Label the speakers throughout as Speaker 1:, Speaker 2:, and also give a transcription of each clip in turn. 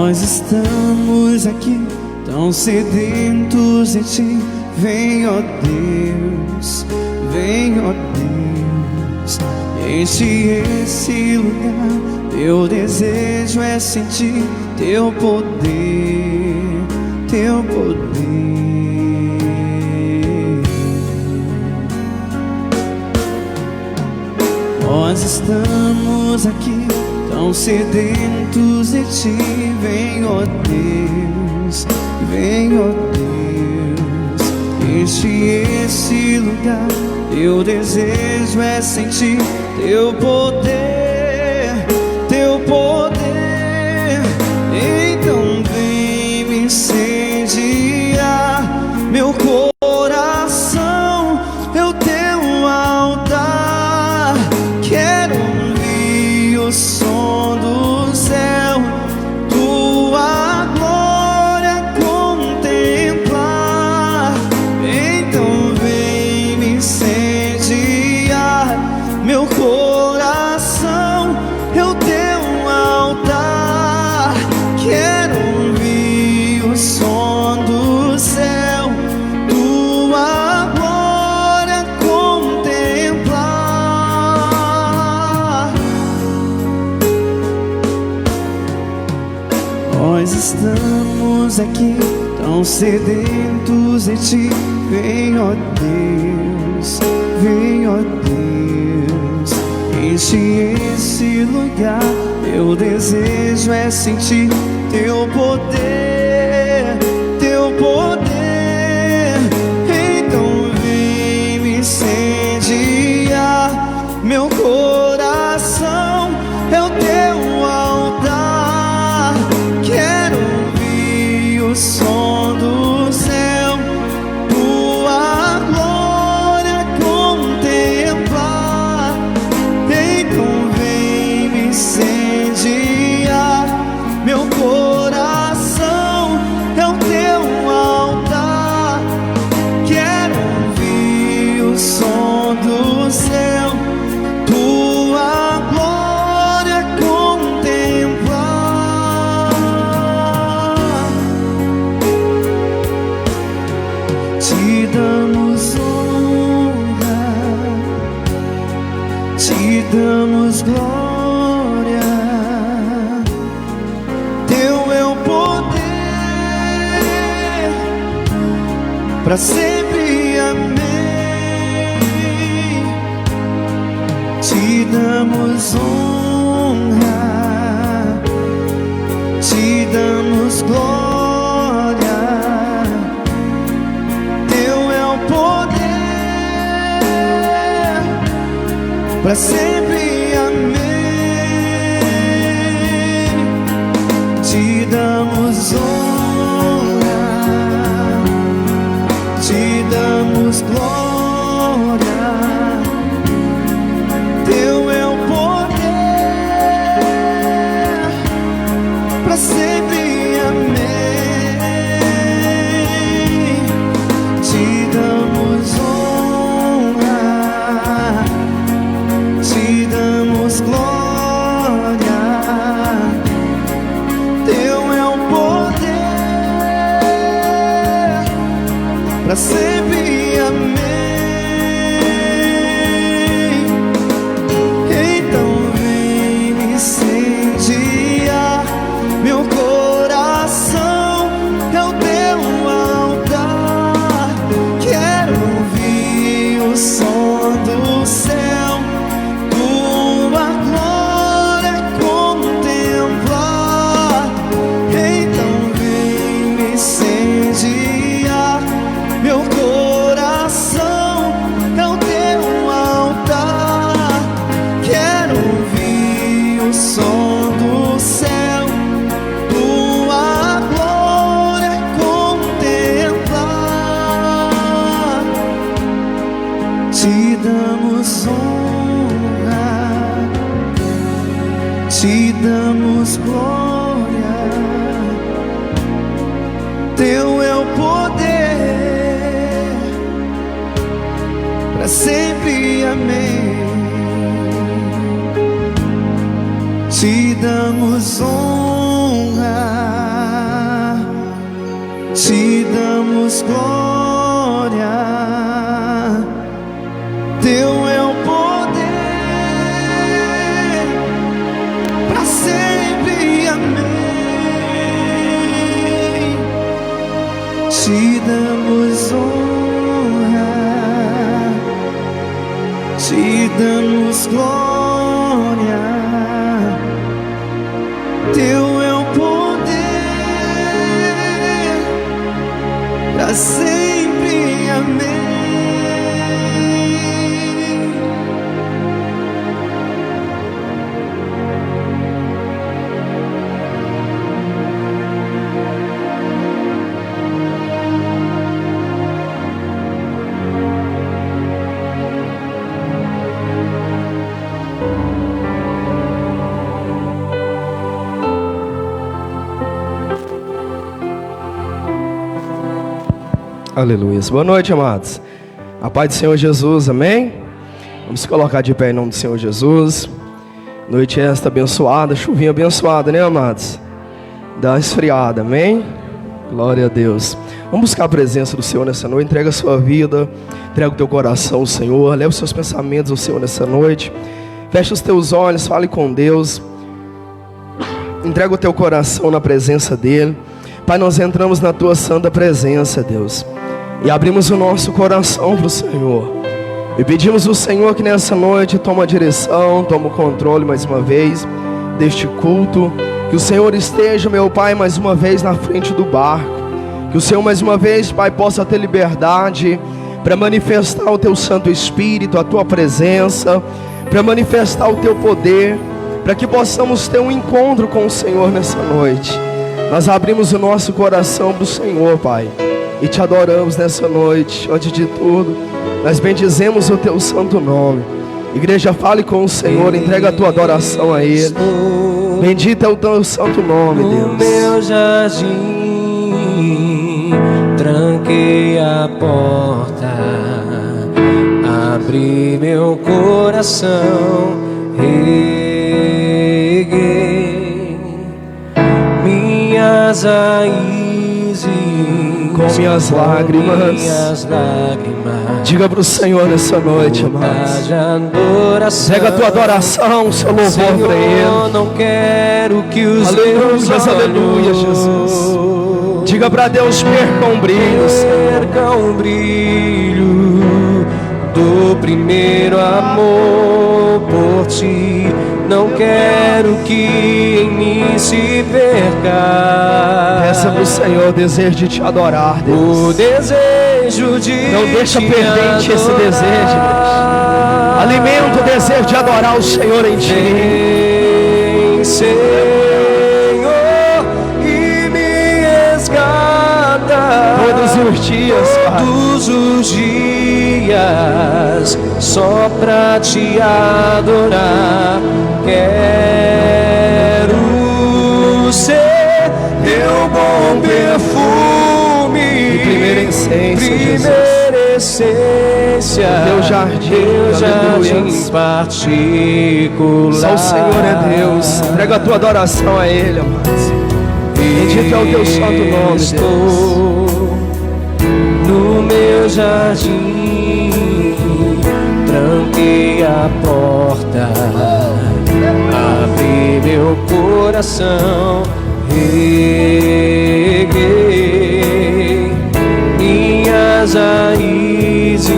Speaker 1: Nós estamos aqui tão sedentos de Ti. Vem, ó Deus, vem, ó Deus, enche esse lugar. Teu desejo é sentir Teu poder, Teu poder. Nós estamos aqui tão sedentos de Ti. Vem, ó Deus, vem, ó Deus, enche esse lugar. Teu desejo é sentir Teu poder, Teu poder. Então vem me incendiar meu coração, é o Teu altar. Quero ouvir o som do céu, Tua glória contemplar. Então vem me incendiar meu coração, é o Teu altar. Quero ouvir o som do céu, Tua glória contemplar. Nós estamos aqui tão sedentos de Ti. Vem, ó Deus, vem, ó Deus, enche esse lugar. Teu desejo é sentir Teu poder, Teu poder. Então vem me incendiar meu coração, é o Teu altar. Quero ouvir o som do céu, Tua glória contemplar. Então vem me incendiar meu coração, é o Teu altar. Quero ouvir o som do céu, Tua glória contemplar. Te damos honra, Te damos glória. Teu é o poder, para sempre, amém. Te damos honra, Te damos glória. Teu é o poder, para sempre, amém. Te damos honra, Te damos glória. Teu é o poder, para sempre, amém. Te damos honra, Te damos glória. Teu é o poder, para sempre, amém. Então vem me incendiar meu coração, é o Teu altar. Quero ouvir o som do céu, Tua glória contemplar. Então vem me incendiar meu coração, é o Teu altar. Quero ouvir o som do céu, Tua glória contemplar. Te damos honra, Te damos glória. Teu é o poder, para sempre, amém. Te damos honra, te damos glória. Teu é o poder para sempre, amém. Te damos honra, te damos glória. Teu é o poder para sempre, amém.
Speaker 2: Aleluia. Boa noite, amados. A paz do Senhor Jesus, amém? Vamos se colocar de pé em nome do Senhor Jesus. Noite esta abençoada, chuvinha abençoada, né, amados? Dá uma esfriada, amém? Glória a Deus. Vamos buscar a presença do Senhor nessa noite. Entrega a sua vida, entrega o teu coração ao Senhor. Leva os seus pensamentos ao Senhor nessa noite. Fecha os teus olhos, fale com Deus. Entrega o teu coração na presença dEle. Pai, nós entramos na tua santa presença, Deus, e abrimos o nosso coração para o Senhor. E pedimos ao Senhor que nessa noite toma a direção, toma o controle mais uma vez deste culto. Que o Senhor esteja, meu Pai, mais uma vez na frente do barco. Que o Senhor mais uma vez, Pai, possa ter liberdade para manifestar o teu Santo Espírito, a tua presença, para manifestar o teu poder, para que possamos ter um encontro com o Senhor nessa noite. Nós abrimos o nosso coração para o Senhor, Pai, e te adoramos nessa noite. Antes de tudo, nós bendizemos o teu santo nome. Igreja, fale com o Senhor, entrega a tua adoração a Ele. Bendito é o teu santo nome, Deus.
Speaker 3: No meu jardim, tranquei a porta, abri meu coração, reguei minhas raízes
Speaker 2: com minhas lágrimas. Diga para o Senhor nessa noite, amados. Pega a tua adoração, seu louvor para Ele.
Speaker 3: Não quero que os meus olhos,
Speaker 2: aleluia, Jesus. Diga para Deus, perca um brilho,
Speaker 3: perca um brilho do primeiro amor por ti. Não quero que em mim se perca.
Speaker 2: Peça para o Senhor o desejo de te adorar, Deus.
Speaker 3: O desejo de
Speaker 2: não deixa perder em ti esse desejo, Deus. Alimenta o desejo de adorar o Senhor em ti.
Speaker 3: Vem, Senhor, e me resgata
Speaker 2: todos os dias, Pai.
Speaker 3: Todos os dias, só pra te adorar. Quero ser teu bom perfume
Speaker 2: e primeira essência,
Speaker 3: teu jardim particular.
Speaker 2: Só o Senhor é Deus. Entrega a tua adoração a Ele, amados. Bendito é o teu santo nome, Deus.
Speaker 3: No meu jardim, tranquei a porta, abri meu coração, reguei minhas raízes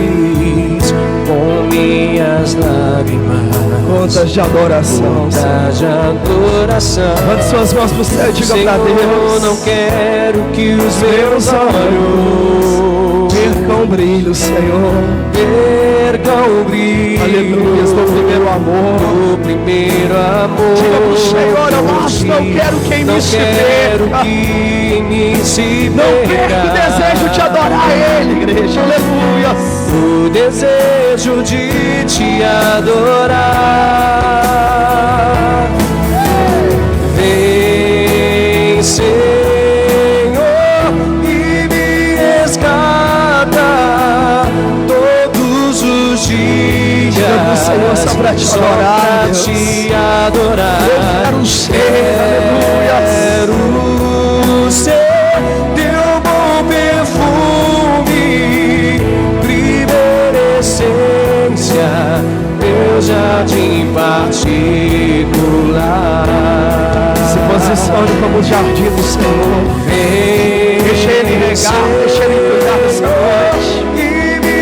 Speaker 3: com minhas lágrimas.
Speaker 2: Contas de adoração,
Speaker 3: contas de adoração.
Speaker 2: Levante suas mãos para o céu e diga para Deus:
Speaker 3: não quero que os meus olhos
Speaker 2: percam o brilho, Senhor.
Speaker 3: Percam o brilho.
Speaker 2: Aleluia, do primeiro amor.
Speaker 3: Do primeiro amor.
Speaker 2: Diga para o Senhor, amados, não quero que em mim se perca. Não perca o desejo de adorar Ele, igreja. Aleluia.
Speaker 3: O desejo de te adorar. Vem, Senhor, e me resgata todos os dias.
Speaker 2: Diga Senhor, só para te adorar, Deus.
Speaker 3: Te adorar.
Speaker 2: Eu quero ser, aleluia.
Speaker 3: Quero ser teu bom teu jardim particular.
Speaker 2: Se posicione como o jardim do Senhor. Deixa Ele regar, deixa Ele cuidar dessa noite.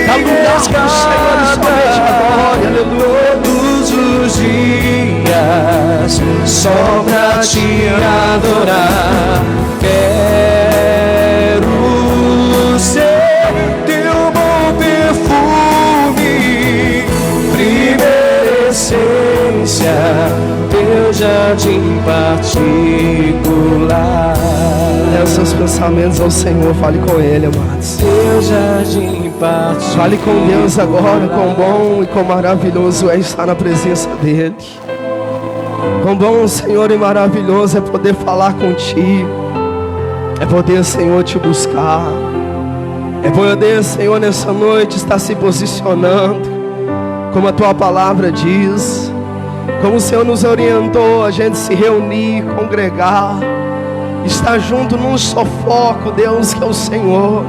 Speaker 2: Dá lugar para o Senhor e somente a glória. Aleluia.
Speaker 3: Todos os dias, só pra te adorar. Quero ser teu bom perfume, primeira essência, teu jardim particular.
Speaker 2: Leve seus pensamentos ao Senhor, fale com Ele, amados.
Speaker 3: Teu jardim particular.
Speaker 2: Fale com Deus agora, quão bom e quão maravilhoso é estar na presença dEle. Quão bom, Senhor, e maravilhoso é poder falar contigo. É poder, Senhor, te buscar. É poder, Senhor, nessa noite estar se posicionando, como a Tua palavra diz. Como o Senhor nos orientou a gente se reunir, congregar, estar junto num só foco, Deus, que é o Senhor.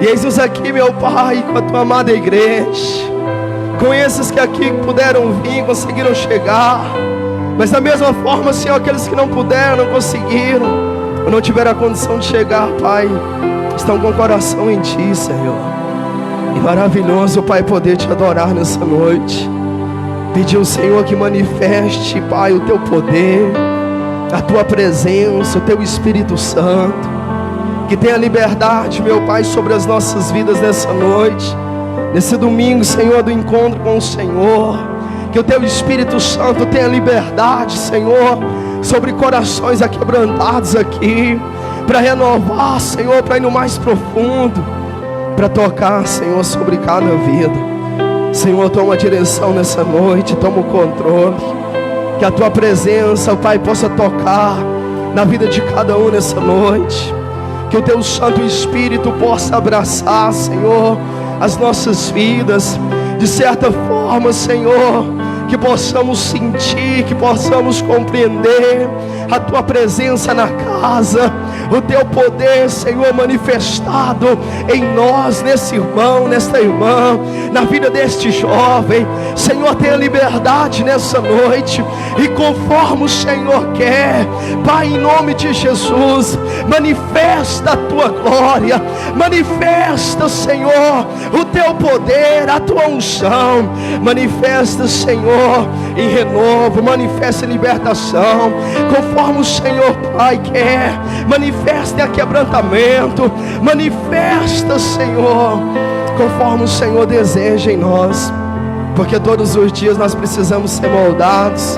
Speaker 2: E eis-nos aqui, meu Pai, com a Tua amada igreja, com esses que aqui puderam vir, conseguiram chegar, mas da mesma forma, Senhor, aqueles que não puderam, não conseguiram, ou não tiveram a condição de chegar, Pai, estão com o coração em Ti, Senhor. E maravilhoso, Pai, poder Te adorar nessa noite. Pedir ao Senhor que manifeste, Pai, o Teu poder, a Tua presença, o Teu Espírito Santo. Que tenha liberdade, meu Pai, sobre as nossas vidas nessa noite, nesse domingo, Senhor, do encontro com o Senhor. Que o Teu Espírito Santo tenha liberdade, Senhor, sobre corações aquebrantados aqui, para renovar, Senhor, para ir no mais profundo, para tocar, Senhor, sobre cada vida. Senhor, toma a direção nessa noite, toma o controle. Que a Tua presença, Pai, possa tocar na vida de cada um nessa noite. Que o Teu Santo Espírito possa abraçar, Senhor, as nossas vidas. De certa forma, Senhor, que possamos sentir, que possamos compreender a Tua presença na casa, o Teu poder, Senhor, manifestado em nós, nesse irmão, nesta irmã, na vida deste jovem. Senhor, tenha liberdade nessa noite, e conforme o Senhor quer, Pai, em nome de Jesus, manifesta a Tua glória, manifesta, Senhor, o Teu poder, a Tua unção, manifesta, Senhor, em renovo, manifesta em libertação, conforme o Senhor, Pai, quer, manifesta em quebrantamento, manifesta, Senhor, conforme o Senhor deseja em nós, porque todos os dias nós precisamos ser moldados,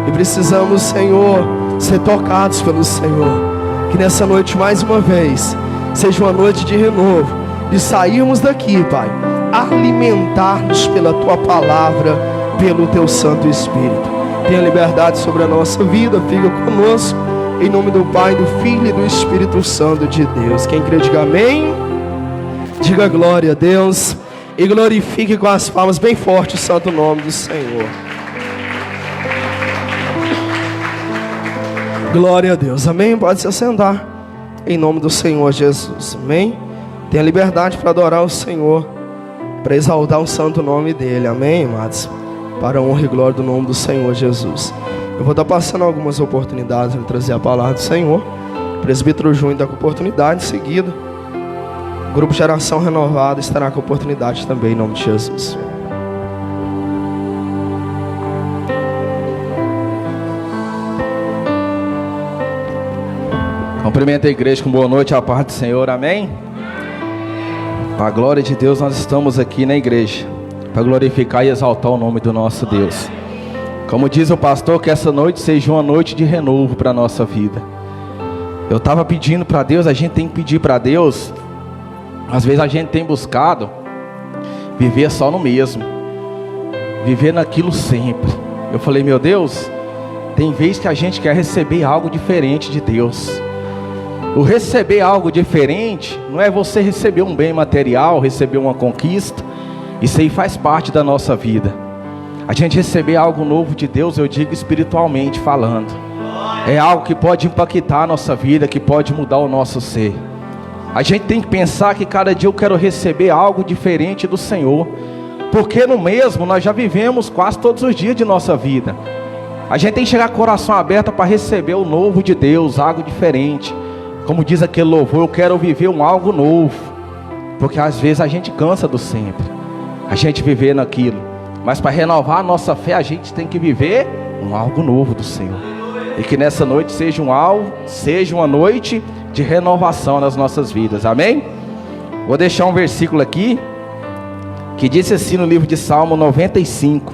Speaker 2: e precisamos, Senhor, ser tocados pelo Senhor. Que nessa noite, mais uma vez, seja uma noite de renovo, de sairmos daqui, Pai, alimentar-nos pela Tua palavra, pelo Teu Santo Espírito. Tenha liberdade sobre a nossa vida, fica conosco, em nome do Pai, do Filho e do Espírito Santo de Deus. Quem crê, diga amém. Diga glória a Deus, e glorifique com as palmas bem forte o santo nome do Senhor. Glória a Deus, amém. Pode se assentar, em nome do Senhor Jesus, amém. Tenha liberdade para adorar o Senhor, para exaltar o santo nome dEle, amém, amados, para a honra e glória do nome do Senhor Jesus. Eu vou estar passando algumas oportunidades para trazer a palavra do Senhor. O presbítero Júnior está com oportunidade, em seguida o grupo Geração Renovada estará com oportunidade também, em nome de Jesus.
Speaker 4: Cumprimento a igreja com boa noite, a paz do Senhor, amém? Para a glória de Deus, nós estamos aqui na igreja para glorificar e exaltar o nome do nosso Deus. Como diz o pastor, que essa noite seja uma noite de renovo para a nossa vida. Eu estava pedindo para Deus, a gente tem que pedir para Deus. Às vezes a gente tem buscado viver só no mesmo, viver naquilo sempre. Eu falei, meu Deus, tem vezes que a gente quer receber algo diferente de Deus. O receber algo diferente não é você receber um bem material, receber uma conquista. Isso aí faz parte da nossa vida. A gente receber algo novo de Deus, eu digo espiritualmente falando, é algo que pode impactar a nossa vida, que pode mudar o nosso ser. A gente tem que pensar que cada dia eu quero receber algo diferente do Senhor, porque no mesmo nós já vivemos quase todos os dias de nossa vida. A gente tem que chegar com o coração aberto para receber o novo de Deus, algo diferente. Como diz aquele louvor, eu quero viver algo novo. Porque às vezes a gente cansa do sempre, a gente viver naquilo. Mas para renovar a nossa fé, a gente tem que viver algo novo do Senhor. E que nessa noite seja uma noite de renovação nas nossas vidas, amém? Vou deixar um versículo aqui, que diz assim no livro de Salmo 95: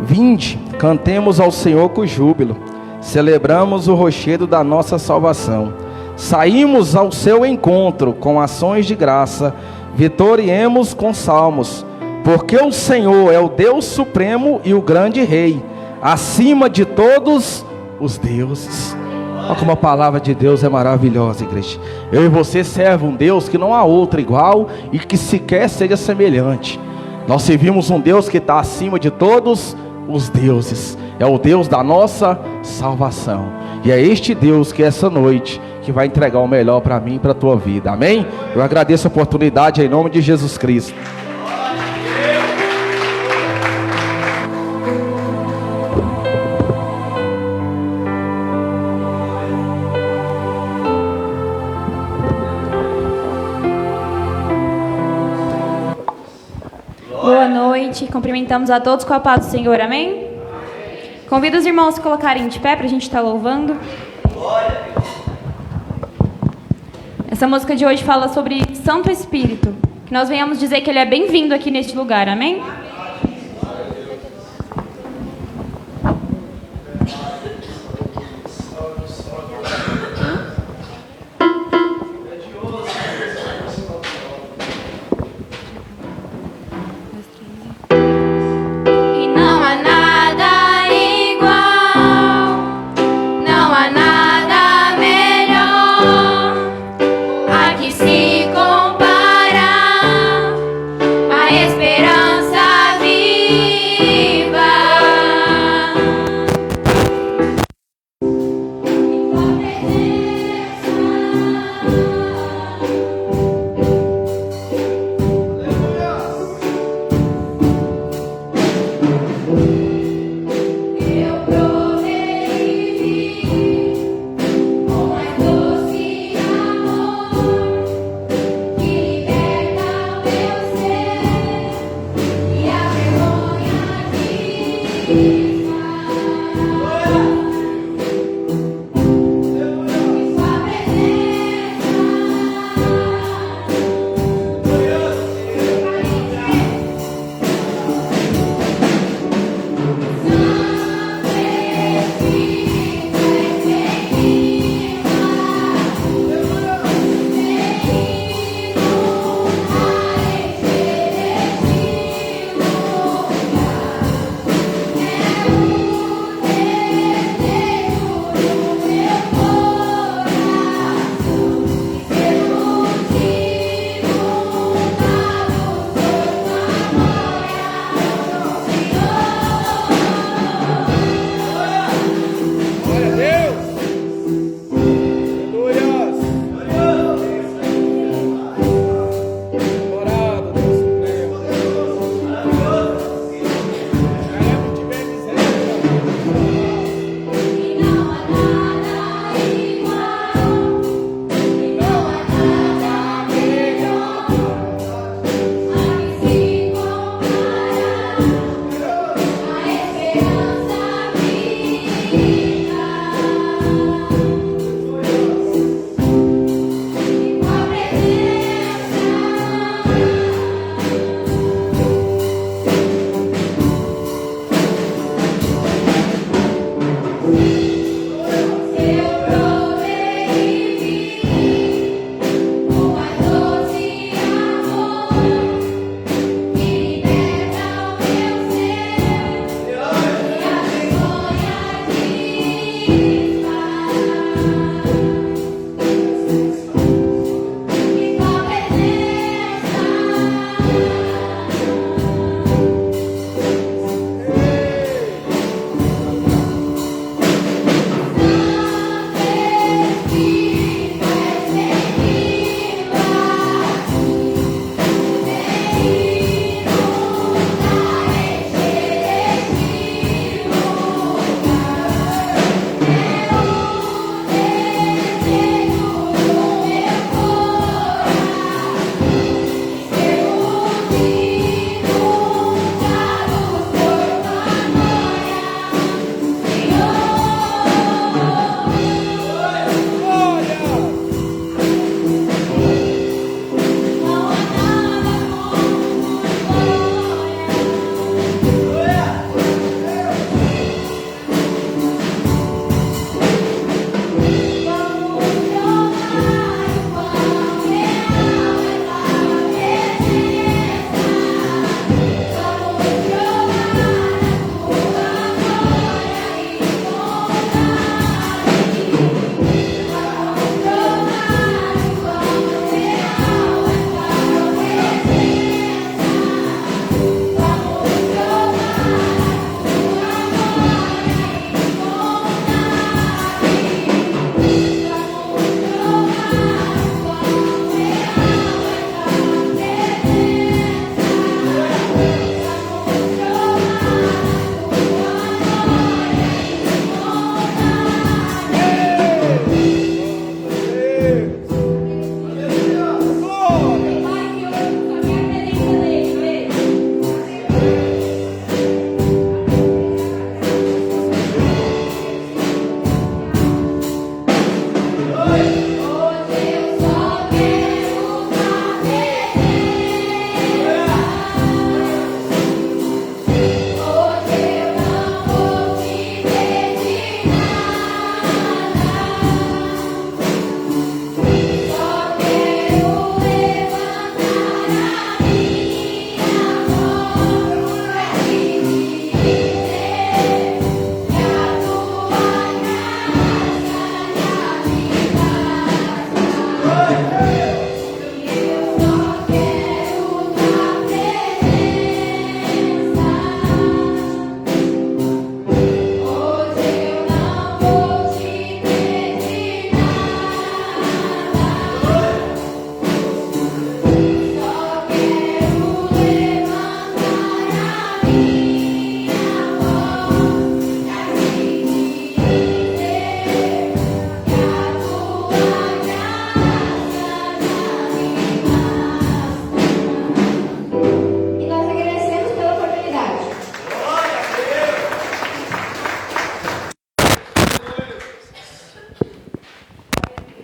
Speaker 4: Vinde, cantemos ao Senhor com júbilo, celebramos o rochedo da nossa salvação. Saímos ao seu encontro com ações de graça, vitoriemos com salmos, porque o Senhor é o Deus supremo e o grande Rei, acima de todos os deuses. Olha como a palavra de Deus é maravilhosa, igreja. Eu e você servem um Deus que não há outro igual e que sequer seja semelhante. Nós servimos um Deus que está acima de todos os deuses. É o Deus da nossa salvação. E é este Deus que essa noite que vai entregar o melhor para mim e para a tua vida. Amém? Eu agradeço a oportunidade em nome de Jesus Cristo.
Speaker 5: Boa noite, cumprimentamos a todos com a paz do Senhor, amém? Convido os irmãos a se colocarem de pé para a gente estar louvando. Essa música de hoje fala sobre Santo Espírito, que nós venhamos dizer que Ele é bem-vindo aqui neste lugar, amém?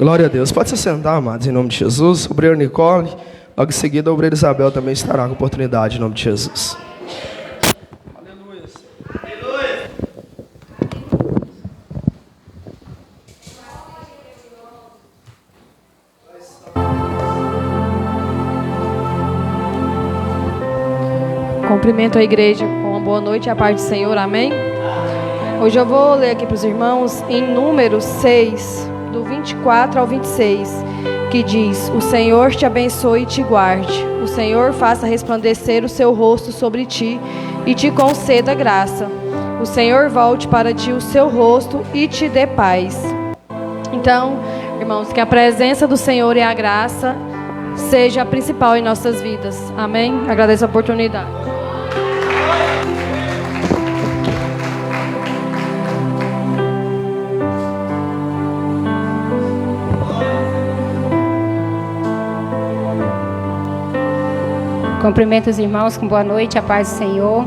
Speaker 2: Glória a Deus. Pode se sentar, amados, em nome de Jesus. Obreiro Nicole, logo em seguida a obreira Isabel também estará com oportunidade, em nome de Jesus. Aleluia.
Speaker 6: Cumprimento a igreja com uma boa noite e a paz do Senhor, amém? Hoje eu vou ler aqui para os irmãos em Números 6, do 24 ao 26, que diz: O Senhor te abençoe e te guarde, o Senhor faça resplandecer o seu rosto sobre ti e te conceda graça, o Senhor volte para ti o seu rosto e te dê paz. Então, irmãos, que a presença do Senhor e a graça seja a principal em nossas vidas, amém? Agradeço a oportunidade.
Speaker 7: Cumprimento os irmãos com boa noite, a paz do Senhor.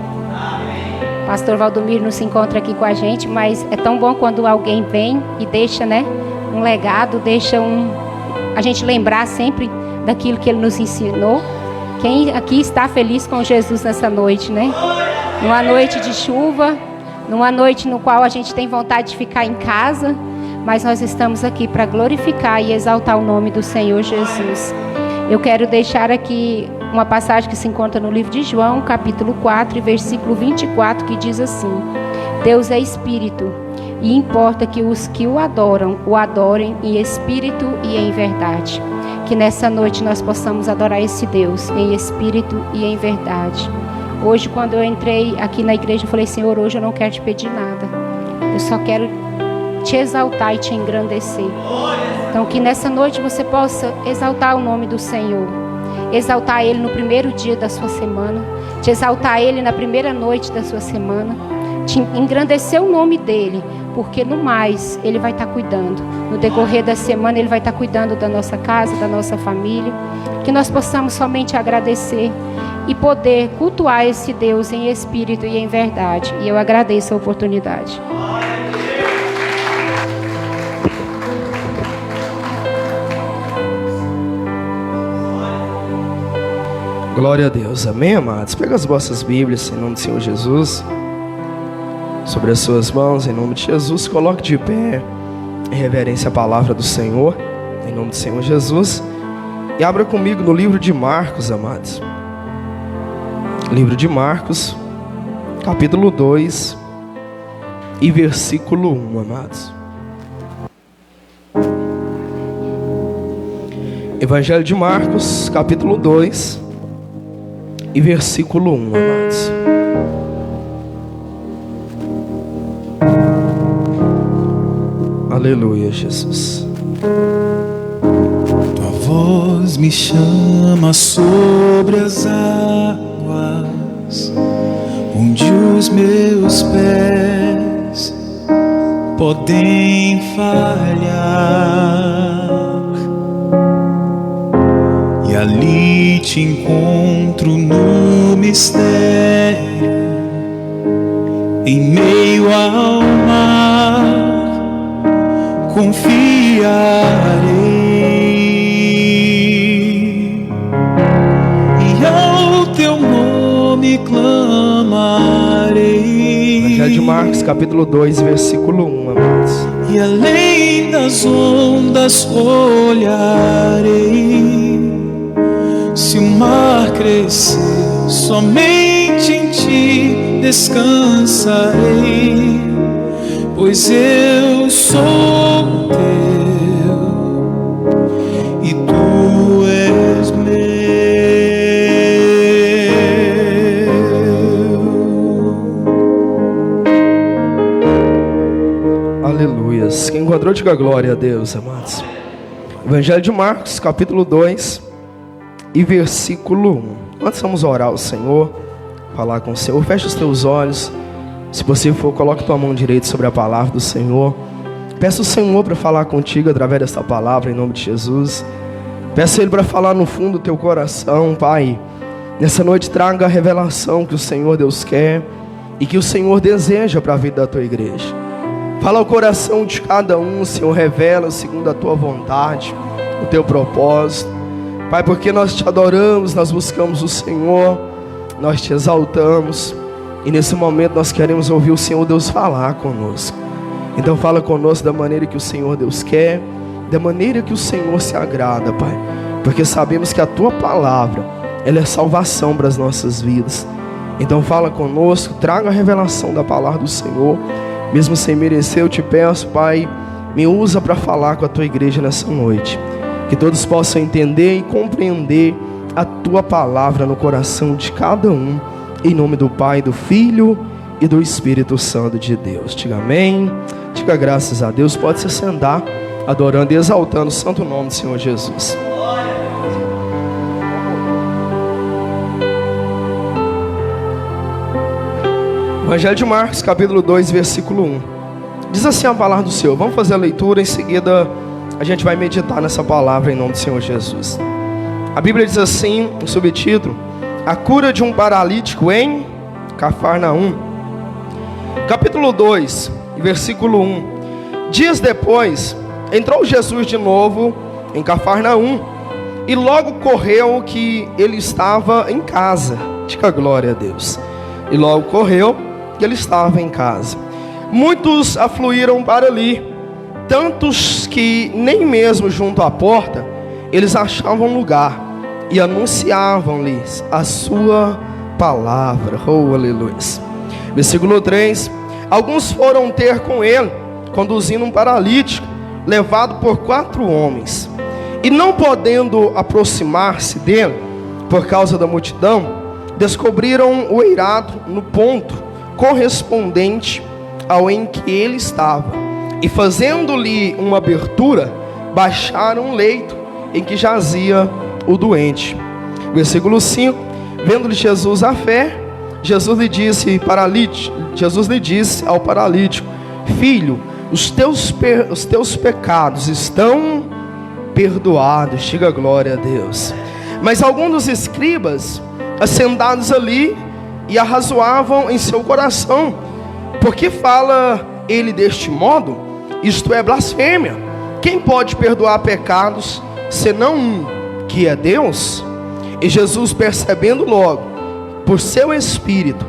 Speaker 7: Pastor Valdomiro não se encontra aqui com a gente, mas é tão bom quando alguém vem e deixa, né, um legado, a gente lembrar sempre daquilo que ele nos ensinou. Quem aqui está feliz com Jesus nessa noite, né? Numa noite de chuva, numa noite no qual a gente tem vontade de ficar em casa, mas nós estamos aqui para glorificar e exaltar o nome do Senhor Jesus. Eu quero deixar aqui uma passagem que se encontra no livro de João, capítulo 4, versículo 24, que diz assim: Deus é Espírito, e importa que os que o adorem em Espírito e em verdade. Que nessa noite nós possamos adorar esse Deus em Espírito e em verdade. Hoje, quando eu entrei aqui na igreja, eu falei: Senhor, hoje eu não quero te pedir nada, eu só quero te exaltar e te engrandecer. Então, que nessa noite você possa exaltar o nome do Senhor, exaltar Ele no primeiro dia da sua semana, te exaltar Ele na primeira noite da sua semana, te engrandecer o nome dEle, porque no mais Ele vai estar cuidando. No decorrer da semana Ele vai estar cuidando da nossa casa, da nossa família. Que nós possamos somente agradecer e poder cultuar esse Deus em espírito e em verdade. E eu agradeço a oportunidade.
Speaker 2: Glória a Deus, amém, amados? Pega as vossas Bíblias em nome do Senhor Jesus, sobre as suas mãos, em nome de Jesus. Coloque de pé em reverência à palavra do Senhor, em nome do Senhor Jesus. E abra comigo no livro de Marcos, amados. Livro de Marcos, capítulo 2 e versículo 1, amados. Evangelho de Marcos, capítulo 2 e versículo 1, amados. Aleluia, Jesus.
Speaker 1: Tua voz me chama sobre as águas, onde os meus pés podem falhar. E ali te encontro no mistério, em meio ao mar, confiarei, e ao teu nome clamarei.
Speaker 2: Evangelho de Marcos, capítulo 2, versículo 1, amados.
Speaker 1: E além das ondas olharei. Se o mar crescer, somente em ti descansarei, pois eu sou teu e tu és meu.
Speaker 2: Aleluias. Quem encontrou, diga glória a Deus, amados. Evangelho de Marcos, capítulo 2 e versículo 1. Antes vamos orar ao Senhor, falar com o Senhor. Feche os teus olhos. Se você for, coloque tua mão direita sobre a palavra do Senhor. Peça o Senhor para falar contigo através desta palavra, em nome de Jesus. Peça Ele para falar no fundo do teu coração, Pai. Nessa noite traga a revelação que o Senhor Deus quer e que o Senhor deseja para a vida da tua igreja. Fala ao coração de cada um, Senhor, revela segundo a tua vontade, o teu propósito. Pai, porque nós te adoramos, nós buscamos o Senhor, nós te exaltamos. E nesse momento nós queremos ouvir o Senhor Deus falar conosco. Então fala conosco da maneira que o Senhor Deus quer, da maneira que o Senhor se agrada, Pai. Porque sabemos que a tua palavra, ela é salvação para as nossas vidas. Então fala conosco, traga a revelação da palavra do Senhor. Mesmo sem merecer, eu te peço, Pai, me usa para falar com a tua igreja nessa noite. Que todos possam entender e compreender a tua palavra no coração de cada um. Em nome do Pai, do Filho e do Espírito Santo de Deus. Diga amém. Diga graças a Deus. Pode se sentar, adorando e exaltando o santo nome do Senhor Jesus. Evangelho de Marcos, capítulo 2, versículo 1. Diz assim a palavra do Senhor. Vamos fazer a leitura, em seguida a gente vai meditar nessa palavra em nome do Senhor Jesus. A Bíblia diz assim, o subtítulo: a cura de um paralítico em Cafarnaum. Capítulo 2, versículo 1. Dias depois, entrou Jesus de novo em Cafarnaum, e logo correu que ele estava em casa. Diga glória a Deus. E logo correu que ele estava em casa. Muitos afluíram para ali, tantos que nem mesmo junto à porta eles achavam lugar, e anunciavam-lhes a sua palavra. Oh, aleluia. Versículo 3. Alguns foram ter com ele, conduzindo um paralítico, levado por 4 homens. E não podendo aproximar-se dele, por causa da multidão, descobriram o eirado no ponto correspondente ao em que ele estava. E fazendo-lhe uma abertura, baixaram um leito em que jazia o doente. Versículo 5. Vendo-lhe Jesus a fé, Jesus lhe disse ao paralítico: filho, os teus pecados estão perdoados. Diga glória a Deus. Mas alguns dos escribas, assentados ali, e arrazoavam em seu coração: por que fala ele deste modo? Isto é blasfêmia. Quem pode perdoar pecados senão um, que é Deus? E Jesus, percebendo logo por seu espírito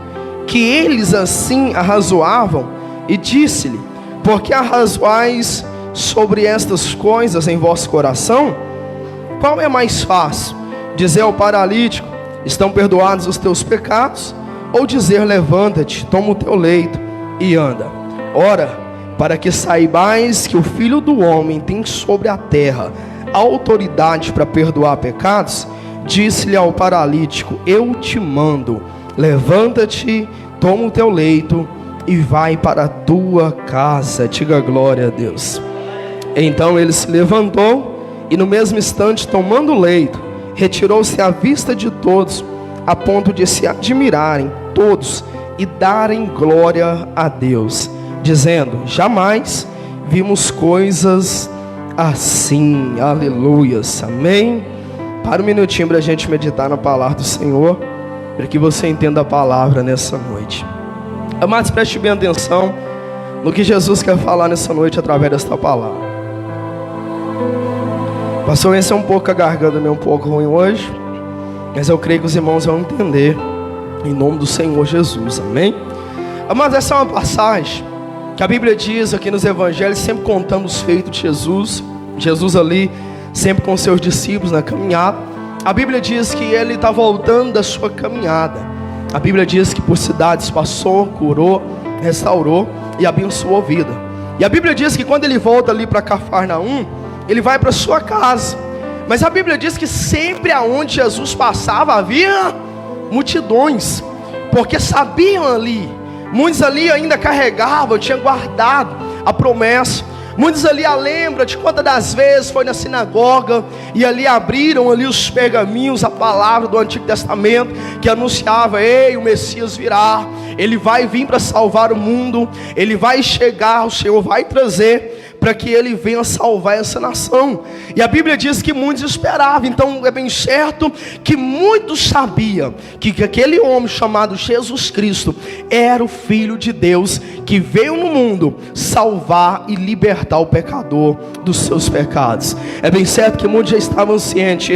Speaker 2: que eles assim arrazoavam, e disse-lhe: por que arrazoais sobre estas coisas em vosso coração? Qual é mais fácil, dizer ao paralítico: estão perdoados os teus pecados? Ou dizer: levanta-te, toma o teu leito e anda? Ora, para que saibais que o Filho do Homem tem sobre a terra autoridade para perdoar pecados, disse-lhe ao paralítico: eu te mando, levanta-te, toma o teu leito e vai para a tua casa. Diga glória a Deus. Então ele se levantou e no mesmo instante, tomando o leito, retirou-se à vista de todos, a ponto de se admirarem todos e darem glória a Deus, dizendo: jamais vimos coisas assim. Aleluias, amém. Para um minutinho para a gente meditar na palavra do Senhor, para que você entenda a palavra nessa noite. Amados, preste bem atenção no que Jesus quer falar nessa noite através desta palavra. Pastor, esse é um pouco a garganta minha, um pouco ruim hoje, mas eu creio que os irmãos vão entender, em nome do Senhor Jesus, amém? Mas essa é uma passagem que a Bíblia diz aqui nos evangelhos, sempre contando os feitos de Jesus. Jesus ali, sempre com seus discípulos na caminhada. A Bíblia diz que ele está voltando da sua caminhada. A Bíblia diz que por cidades passou, curou, restaurou e abençoou a vida. E a Bíblia diz que quando ele volta ali para Cafarnaum, ele vai para sua casa. Mas a Bíblia diz que sempre aonde Jesus passava havia multidões, porque sabiam ali, muitos ali ainda carregavam, tinham guardado a promessa. Muitos ali lembram de quantas das vezes foi na sinagoga e ali abriram ali os pergaminhos, a palavra do Antigo Testamento que anunciava: ei, o Messias virá, ele vai vir para salvar o mundo, ele vai chegar, o Senhor vai trazer para que ele venha salvar essa nação. E a Bíblia diz que muitos esperavam. Então é bem certo que muitos sabiam que aquele homem chamado Jesus Cristo era o Filho de Deus, que veio no mundo salvar e libertar o pecador dos seus pecados. É bem certo que muitos já estavam cientes,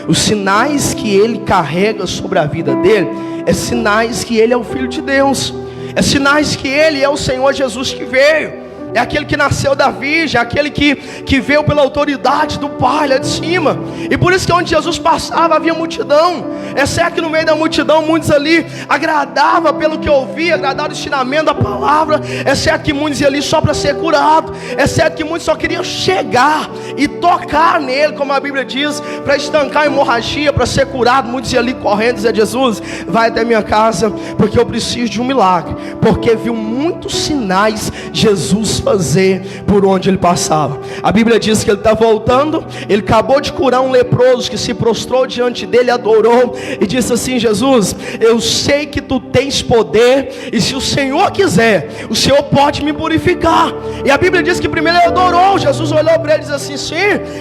Speaker 2: os sinais que ele carrega sobre a vida dele é sinais que ele é o Filho de Deus, é sinais que ele é o Senhor Jesus que veio, é aquele que nasceu da Virgem, é aquele que veio pela autoridade do Pai lá de cima. E por isso que onde Jesus passava havia multidão. É certo que no meio da multidão muitos ali agradavam pelo que ouvia, agradavam o ensinamento da palavra. É certo que muitos iam ali só para ser curado. É certo que muitos só queriam chegar e tocar nele, como a Bíblia diz, para estancar a hemorragia, para ser curado. Muitos iam ali correndo e diziam: Jesus, vai até minha casa, porque eu preciso de um milagre. Porque viu muitos sinais Jesus fazer por onde ele passava. A Bíblia diz que ele está voltando. Ele acabou de curar um leproso que se prostrou diante dele, adorou e disse assim: Jesus, eu sei que tu tens poder, e se o Senhor quiser, o Senhor pode me purificar. E a Bíblia diz que primeiro ele adorou. Jesus olhou para ele e disse assim: sim,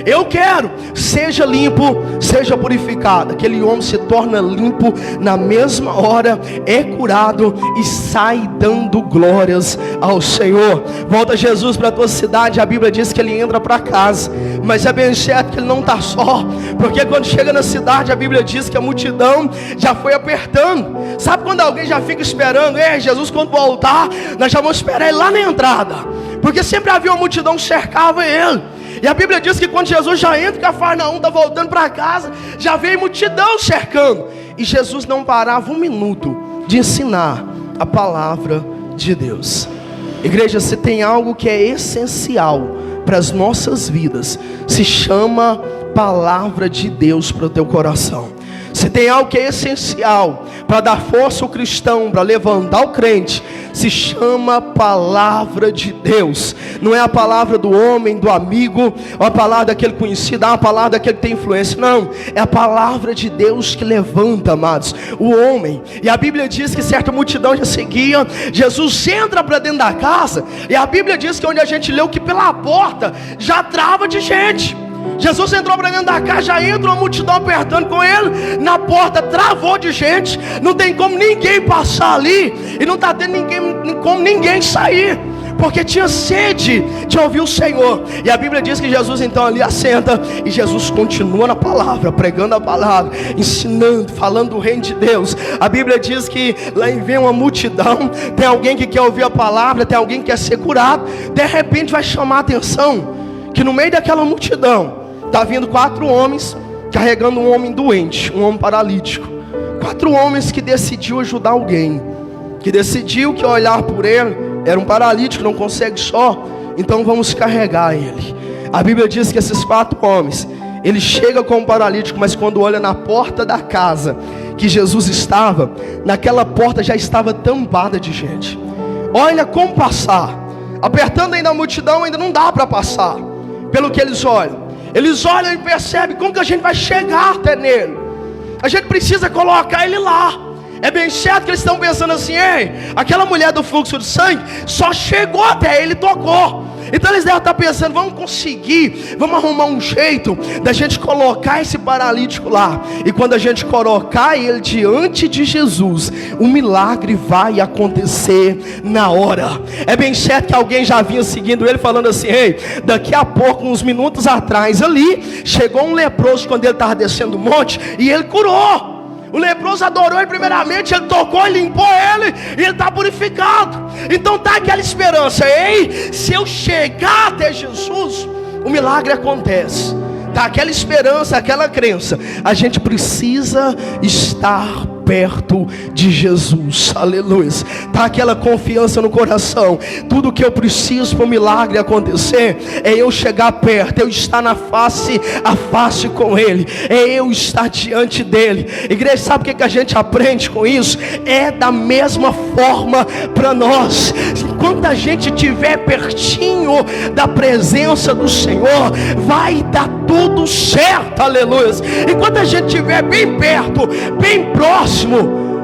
Speaker 2: eu quero, seja limpo, seja purificado. Aquele homem se torna limpo na mesma hora, é curado e sai dando glórias ao Senhor. Volta Jesus para a tua cidade. A Bíblia diz que ele entra para casa, mas é bem certo que ele não está só, porque quando chega na cidade, a Bíblia diz que a multidão já foi apertando. Sabe quando alguém já fica esperando? Jesus, quando voltar, nós já vamos esperar ele lá na entrada, porque sempre havia uma multidão que cercava ele. E a Bíblia diz que quando Jesus já entra, Cafarnaum está voltando para casa, já veio multidão cercando, e Jesus não parava um minuto de ensinar a palavra de Deus. Igreja, se tem algo que é essencial para as nossas vidas, se chama palavra de Deus para o teu coração. Se tem algo que é essencial para dar força ao cristão, para levantar o crente, se chama palavra de Deus. Não é a palavra do homem, do amigo, ou a palavra daquele conhecido, a palavra daquele que tem influência. Não, é a palavra de Deus que levanta, amados, o homem. E a Bíblia diz que certa multidão já seguia. Jesus entra para dentro da casa, e a Bíblia diz que onde a gente leu que pela porta já trava de gente. Jesus entrou para dentro da casa, já entra uma multidão apertando com ele. Na porta travou de gente, não tem como ninguém passar ali, e não está tendo como ninguém sair, porque tinha sede de ouvir o Senhor. E a Bíblia diz que Jesus então ali assenta, e Jesus continua na palavra, pregando a palavra, ensinando, falando do reino de Deus. A Bíblia diz que lá vem uma multidão, tem alguém que quer ouvir a palavra, tem alguém que quer ser curado. De repente vai chamar a atenção que no meio daquela multidão está vindo 4 homens carregando um homem doente, um homem paralítico. 4 homens que decidiu ajudar alguém, que decidiu que olhar por ele era um paralítico, não consegue só, então vamos carregar ele. A Bíblia diz que esses 4 homens, ele chega com o paralítico, mas quando olha na porta da casa que Jesus estava, naquela porta já estava tampada de gente. Olha como passar, apertando ainda a multidão, ainda não dá para passar. Pelo que eles olham e percebem como que a gente vai chegar até nele. A gente precisa colocar ele lá. É bem certo que eles estão pensando assim: aquela mulher do fluxo de sangue só chegou até ele e tocou. Então eles devem estar pensando: vamos conseguir, vamos arrumar um jeito da gente colocar esse paralítico lá. E quando a gente colocar ele diante de Jesus, o milagre vai acontecer na hora. É bem certo que alguém já vinha seguindo ele, falando assim: daqui a pouco, uns minutos atrás ali, chegou um leproso quando ele estava descendo o monte, e ele curou. O leproso adorou ele primeiramente, ele tocou, ele limpou ele, e ele está purificado. Então está aquela esperança: se eu chegar até Jesus, o milagre acontece. Está aquela esperança, aquela crença. A gente precisa estar perto de Jesus, aleluia. Está aquela confiança no coração: tudo que eu preciso para o milagre acontecer é eu chegar perto, eu estar na face a face com Ele, é eu estar diante dEle. Igreja, sabe o que a gente aprende com isso? É da mesma forma para nós. Enquanto a gente estiver pertinho da presença do Senhor, vai dar tudo certo, aleluia. Enquanto a gente estiver bem perto, bem próximo,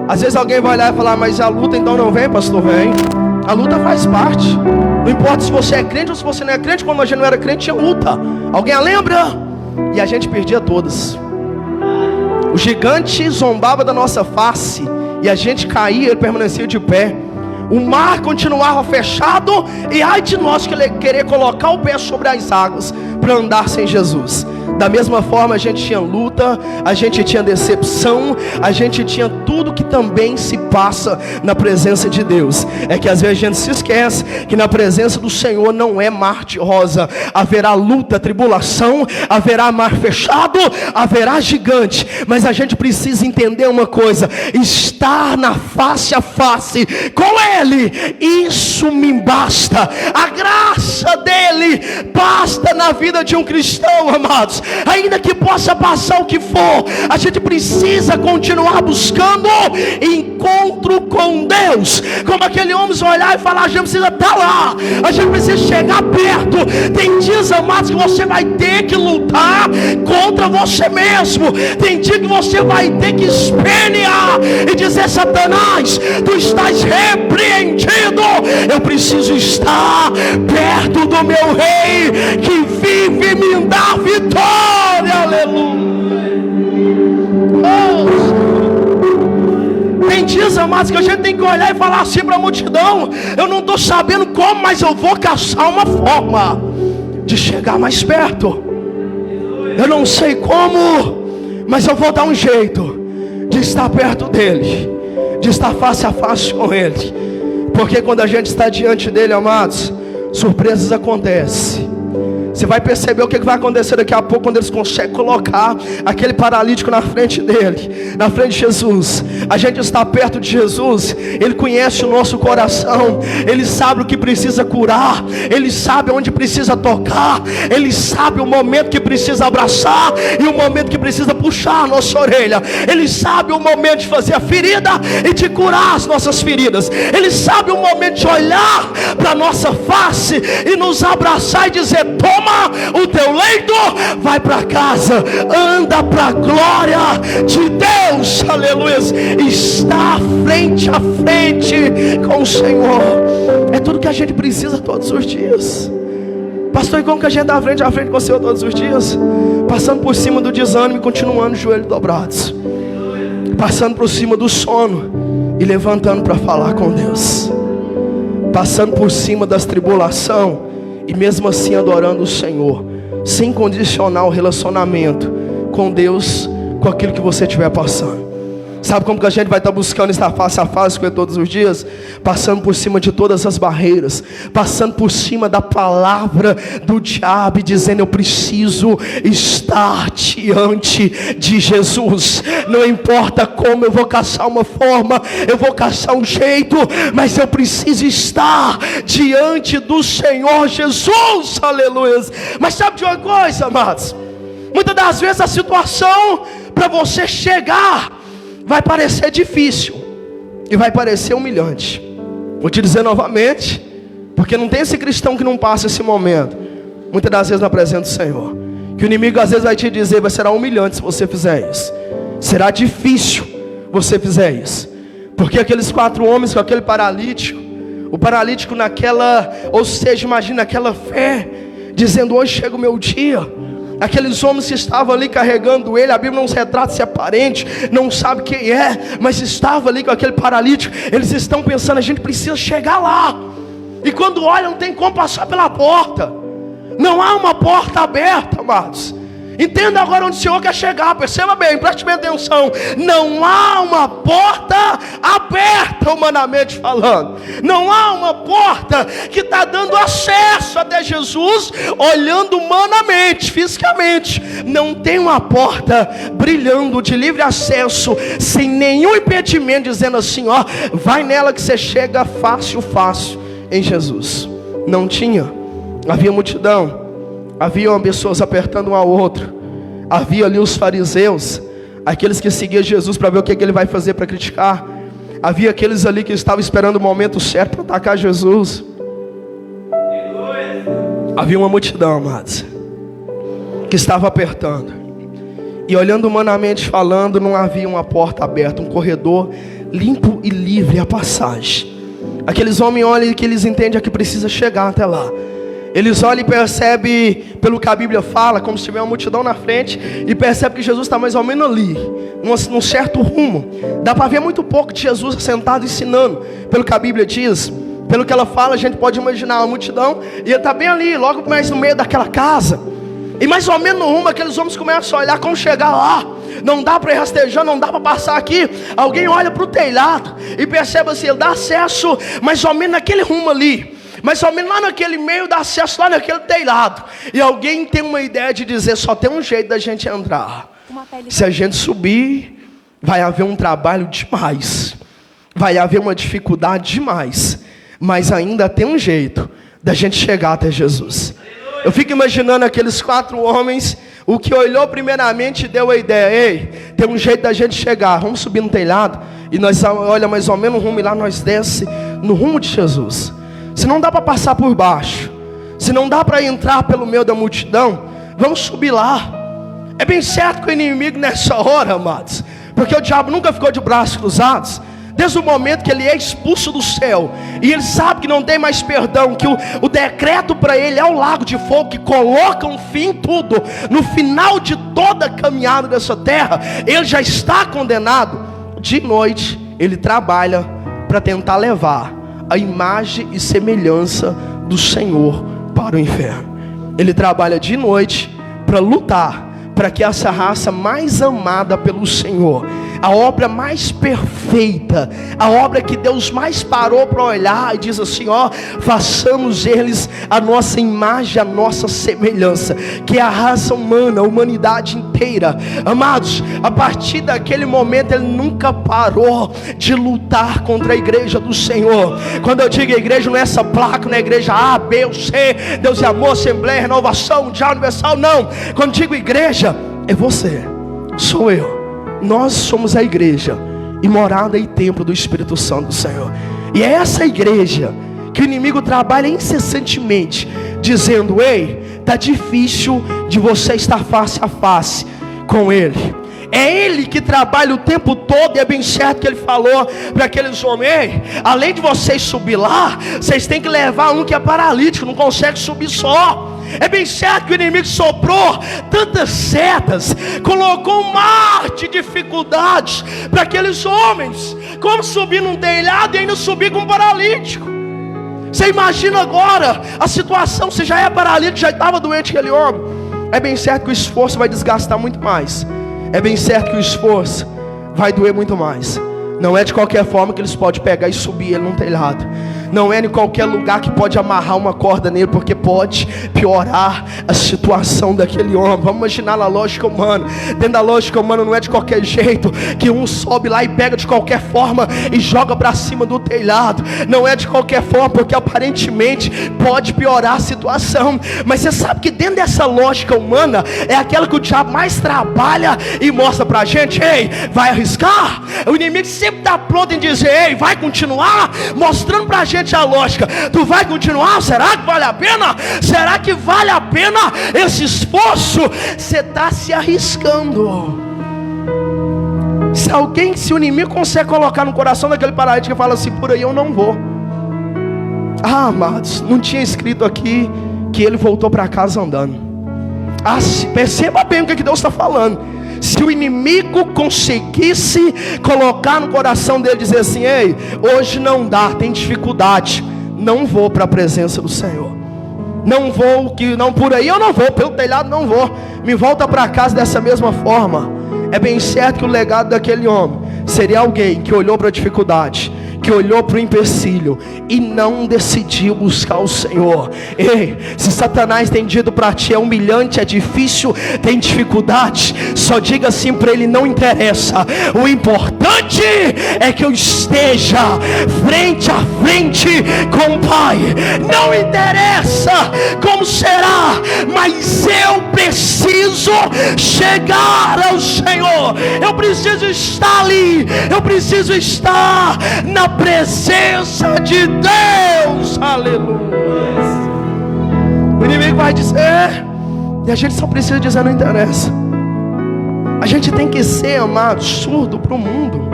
Speaker 2: às vezes alguém vai lá e falar: mas a luta então não vem, pastor? Vem. A luta faz parte. Não importa se você é crente ou se você não é crente. Quando a gente não era crente tinha luta. Alguém a lembra? E a gente perdia todas. O gigante zombava da nossa face e a gente caía, ele permanecia de pé. O mar continuava fechado e ai de nós querer colocar o pé sobre as águas para andar sem Jesus. Da mesma forma a gente tinha luta, a gente tinha decepção, a gente tinha tudo que também se passa na presença de Deus. É que às vezes a gente se esquece que na presença do Senhor não é mar de rosa. Haverá luta, tribulação, haverá mar fechado, haverá gigante. Mas a gente precisa entender uma coisa: estar na face a face com Ele, isso me basta. A graça dele basta na vida de um cristão, amados. Ainda que possa passar o que for, a gente precisa continuar buscando encontro com Deus. Como aquele homem olhar e falar: a gente precisa estar lá, a gente precisa chegar perto. Tem dias, amados, que você vai ter que lutar contra você mesmo. Tem dia que você vai ter que espernear e dizer: Satanás, tu estás repreendido. Eu preciso estar perto do meu rei que vive me dar vitória. Aleluia. Oh. Tem dias, amados, que a gente tem que olhar e falar assim para a multidão: eu não estou sabendo como, mas eu vou caçar uma forma de chegar mais perto. Eu não sei como, mas eu vou dar um jeito de estar perto dele, de estar face a face com ele. Porque quando a gente está diante dele, amados, surpresas acontecem. Você vai perceber o que vai acontecer daqui a pouco, quando eles conseguem colocar aquele paralítico na frente dele, na frente de Jesus. A gente está perto de Jesus, Ele conhece o nosso coração, Ele sabe o que precisa curar, Ele sabe onde precisa tocar, Ele sabe o momento que precisa abraçar e o momento que precisa puxar a nossa orelha. Ele sabe o momento de fazer a ferida e de curar as nossas feridas. Ele sabe o momento de olhar para a nossa face e nos abraçar e dizer: toma o teu leito, vai para casa, anda para a glória de Deus. Aleluia. Está frente a frente com o Senhor. É tudo que a gente precisa todos os dias. Pastor, e como que a gente está frente a frente com o Senhor todos os dias? Passando por cima do desânimo e continuando joelhos dobrados, passando por cima do sono e levantando para falar com Deus, passando por cima das tribulações e mesmo assim adorando o Senhor, sem condicionar o relacionamento com Deus com aquilo que você estiver passando. Sabe como que a gente vai estar buscando estar face a face com Ele todos os dias? Passando por cima de todas as barreiras, passando por cima da palavra do diabo e dizendo: eu preciso estar diante de Jesus. Não importa como, eu vou caçar uma forma, eu vou caçar um jeito, mas eu preciso estar diante do Senhor Jesus. Aleluia. Mas sabe de uma coisa, amados? Muitas das vezes a situação para você chegar vai parecer difícil e vai parecer humilhante. Vou te dizer novamente, porque não tem esse cristão que não passa esse momento, muitas das vezes na presença do Senhor, que o inimigo às vezes vai te dizer: será humilhante se você fizer isso, será difícil você fizer isso. Porque aqueles 4 homens com aquele paralítico, o paralítico naquela, ou seja, imagina aquela fé, dizendo: hoje chega o meu dia. Aqueles homens que estavam ali carregando ele, a Bíblia não se retrata se é parente, não sabe quem é, mas estava ali com aquele paralítico. Eles estão pensando: a gente precisa chegar lá. E quando olham, não tem como passar pela porta. Não há uma porta aberta, amados. Entenda agora onde o Senhor quer chegar. Perceba bem, preste bem atenção. Não há uma porta aberta, humanamente falando. Não há uma porta que está dando acesso até Jesus, olhando humanamente, fisicamente. Não tem uma porta brilhando de livre acesso, sem nenhum impedimento, dizendo assim: ó, vai nela que você chega fácil em Jesus. Não tinha. Havia multidão, haviam pessoas apertando um ao outro. Havia ali os fariseus, aqueles que seguiam Jesus para ver o que ele vai fazer para criticar. Havia aqueles ali que estavam esperando o momento certo para atacar Jesus. Havia uma multidão, amados, que estava apertando. E olhando humanamente falando, não havia uma porta aberta, um corredor limpo e livre a passagem. Aqueles homens olham e que eles entendem que precisa chegar até lá. Eles olham e percebem, pelo que a Bíblia fala, como se tiver uma multidão na frente, e percebem que Jesus está mais ou menos ali, num certo rumo. Dá para ver muito pouco de Jesus sentado ensinando, pelo que a Bíblia diz. Pelo que ela fala, a gente pode imaginar uma multidão, e ele está bem ali, logo mais no meio daquela casa. E mais ou menos no rumo, aqueles homens começam a olhar como chegar lá. Não dá para ir rastejando, não dá para passar aqui. Alguém olha para o telhado e percebe assim, ele dá acesso mais ou menos naquele rumo ali. Mas ao menos lá naquele meio dá acesso lá naquele telhado. E alguém tem uma ideia de dizer, só tem um jeito da gente entrar. Se a gente subir, vai haver um trabalho demais. Vai haver uma dificuldade demais. Mas ainda tem um jeito da gente chegar até Jesus. Eu fico imaginando aqueles 4 homens, o que olhou primeiramente deu a ideia, ei, tem um jeito da gente chegar, vamos subir no telhado. E nós olha mais ou menos o rumo e lá nós desce no rumo de Jesus. Se não dá para passar por baixo, se não dá para entrar pelo meio da multidão, vamos subir lá. É bem certo que o inimigo nessa hora, amados, porque o diabo nunca ficou de braços cruzados. Desde o momento que ele é expulso do céu, e ele sabe que não tem mais perdão, que o decreto para ele é o lago de fogo, que coloca um fim em tudo. No final de toda a caminhada dessa terra, ele já está condenado. De noite, ele trabalha para tentar levar a imagem e semelhança do Senhor para o inferno. Ele trabalha de noite para lutar, para que essa raça mais amada pelo Senhor, a obra mais perfeita, a obra que Deus mais parou para olhar e diz assim, ó, façamos eles a nossa imagem, a nossa semelhança, que é a raça humana, a humanidade inteira. Amados, a partir daquele momento ele nunca parou de lutar contra a igreja do Senhor. Quando eu digo igreja, não é essa placa, não é igreja A, B ou C, Deus é amor, Assembleia, Renovação, Mundial, Universal, não. Quando digo igreja, é você, sou eu. Nós somos a igreja e morada e templo do Espírito Santo do Senhor. E é essa igreja que o inimigo trabalha incessantemente, dizendo, ei, está difícil de você estar face a face com ele. É ele que trabalha o tempo todo. E é bem certo que ele falou para aqueles homens, além de vocês subir lá, vocês têm que levar um que é paralítico, não consegue subir só. É bem certo que o inimigo soprou tantas setas, colocou um mar de dificuldades para aqueles homens, como subir num telhado e ainda subir com um paralítico. Você imagina agora a situação, você já é paralítico, já estava doente aquele homem. É bem certo que o esforço vai desgastar muito mais. É bem certo que o esforço vai doer muito mais. Não é de qualquer forma que eles podem pegar e subir ele num telhado. Não é em qualquer lugar que pode amarrar uma corda nele, porque pode piorar a situação daquele homem. Vamos imaginar na lógica humana. Dentro da lógica humana não é de qualquer jeito que um sobe lá e pega de qualquer forma e joga para cima do telhado. Não é de qualquer forma, porque aparentemente pode piorar a situação. Mas você sabe que dentro dessa lógica humana é aquela que o diabo mais trabalha e mostra pra gente, ei, vai arriscar? O inimigo sempre está pronto em dizer, ei, vai continuar? Mostrando pra gente a lógica, tu vai continuar? Será que vale a pena? Será que vale a pena esse esforço? Você está se arriscando. Se o inimigo consegue colocar no coração daquele paralítico que fala assim, por aí eu não vou. Ah, amados, não tinha escrito aqui que ele voltou para casa andando. Ah, perceba bem o que Deus está falando. Se o inimigo conseguisse colocar no coração dele, dizer assim, ei, hoje não dá, tem dificuldade, não vou para a presença do Senhor, não vou, que não, por aí eu não vou, pelo telhado não vou, me volta para casa dessa mesma forma. É bem certo que o legado daquele homem seria alguém que olhou para a dificuldade, que olhou para o empecilho e não decidiu buscar o Senhor. Ei, se Satanás tem dito para ti, é humilhante, é difícil, tem dificuldade, só diga assim para ele, não interessa. O importante é que eu esteja frente a frente com o Pai. Não interessa como será, mas eu preciso chegar ao Senhor. Eu preciso estar ali, eu preciso estar na presença de Deus. Aleluia. O inimigo vai dizer, e a gente só precisa dizer, não interessa. A gente tem que ser, amado, surdo para o mundo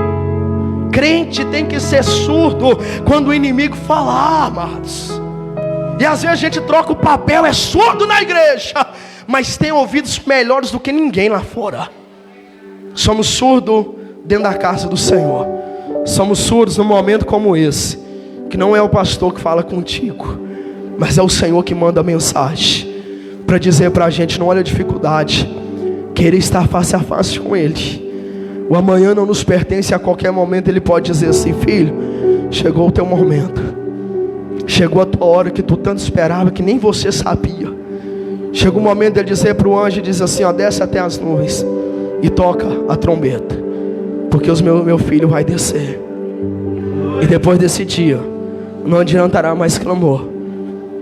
Speaker 2: Crente tem que ser surdo quando o inimigo falar, amados. E às vezes a gente troca o papel, é surdo na igreja, mas tem ouvidos melhores do que ninguém lá fora. Somos surdos dentro da casa do Senhor. Somos surdos num momento como esse, que não é o pastor que fala contigo, mas é o Senhor que manda a mensagem para dizer para a gente: não olha a dificuldade, querer estar face a face com Ele. O amanhã não nos pertence, a qualquer momento Ele pode dizer assim: filho, chegou o teu momento, chegou a tua hora que tu tanto esperava, que nem você sabia. Chegou o momento de Ele dizer para o anjo, diz assim: ó, desce até as nuvens e toca a trombeta, porque meu filho vai descer. E depois desse dia não adiantará mais clamor.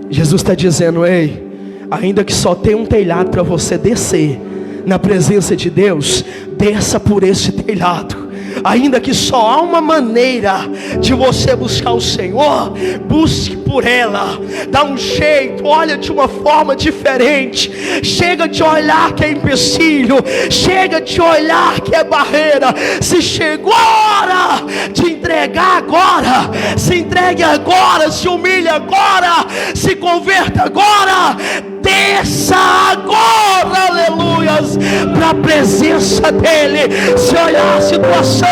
Speaker 2: Jesus está dizendo: ei, ainda que só tenha um telhado para você descer na presença de Deus, desça por esse telhado. Ainda que só há uma maneira de você buscar o Senhor, busque por ela. Dá um jeito, olha de uma forma diferente. Chega de olhar que é empecilho, chega de olhar que é barreira. Se chegou a hora de entregar agora, se entregue agora, se humilhe agora, se converta agora. Desça agora, aleluias, para a presença dEle. Se olhar a situação,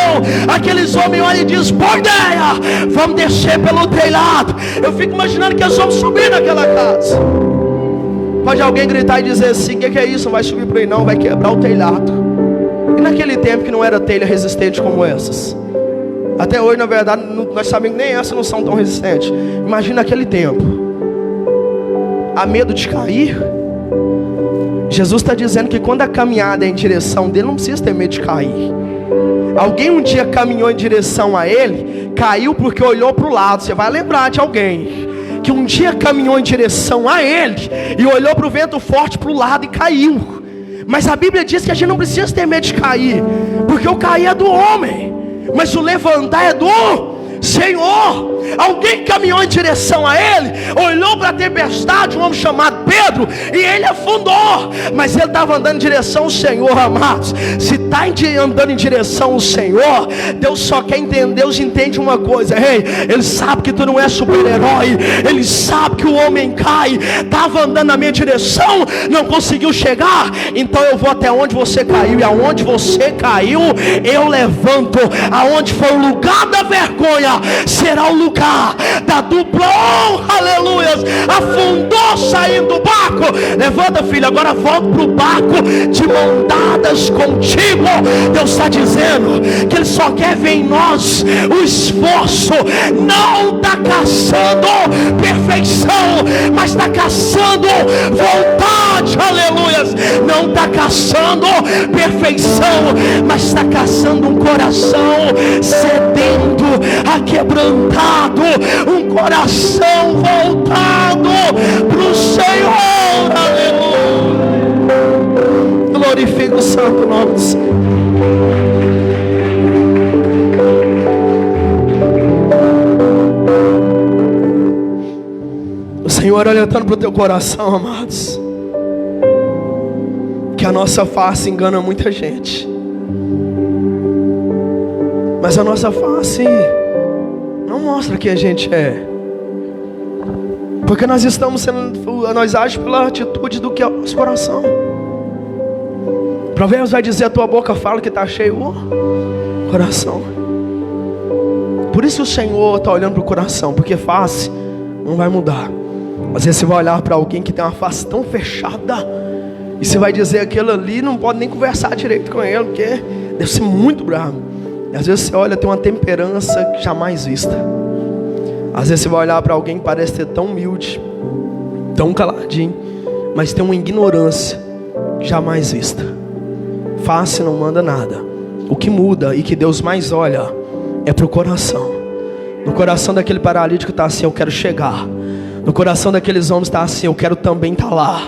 Speaker 2: aqueles homens olham e dizem: boa ideia, vamos descer pelo telhado. Eu fico imaginando que eles vão subir naquela casa. Pode alguém gritar e dizer assim: o que é isso? Não vai subir por aí não, vai quebrar o telhado. E naquele tempo que não era telha resistente como essas, até hoje na verdade nós sabemos que nem essas não são tão resistentes. Imagina aquele tempo. Há medo de cair? Jesus está dizendo que quando a caminhada é em direção dele, não precisa ter medo de cair. Alguém um dia caminhou em direção a ele, caiu porque olhou para o lado. Você vai lembrar de alguém que um dia caminhou em direção a ele e olhou para o vento forte para o lado e caiu. Mas a Bíblia diz que a gente não precisa ter medo de cair, porque o cair é do homem, mas o levantar é do Senhor. Alguém caminhou em direção a ele, olhou para a tempestade, um homem chamado Pedro, e ele afundou. Mas ele estava andando em direção ao Senhor, amados. Se está andando em direção ao Senhor, Deus só quer entender. Deus entende uma coisa: ei, Ele sabe que tu não é super-herói. Ele sabe que o homem cai. Estava andando na minha direção, não conseguiu chegar, então eu vou até onde você caiu. E aonde você caiu, eu levanto. Aonde for o lugar da vergonha, será o lugar da dupla honra, aleluias. Afundou saindo do barco, levanta, filho, agora volta para o barco de mão dadas contigo. Deus está dizendo que Ele só quer ver em nós o esforço. Não está caçando perfeição, mas está caçando vontade, aleluias. Não está caçando perfeição, mas está caçando um coração sedento, aquebrantado, um coração voltado para o Senhor, aleluia. Glorifica o santo nome do Senhor. O Senhor olhando para o teu coração, amados, que a nossa face engana muita gente, mas a nossa face não mostra quem a gente é, porque nós agimos pela atitude do que é o nosso coração. Provérbios vai dizer: a tua boca fala que está cheio o coração. Por isso o Senhor está olhando para o coração, porque face não vai mudar. Às vezes você vai olhar para alguém que tem uma face tão fechada, e você vai dizer: aquele ali não pode nem conversar direito com ele, porque deve ser muito bravo. E às vezes você olha, tem uma temperança jamais vista. Às vezes você vai olhar para alguém que parece ser tão humilde, tão caladinho, mas tem uma ignorância jamais vista. Face não manda nada. O que muda e que Deus mais olha é para o coração. No coração daquele paralítico está assim: eu quero chegar. No coração daqueles homens está assim: eu quero também estar lá.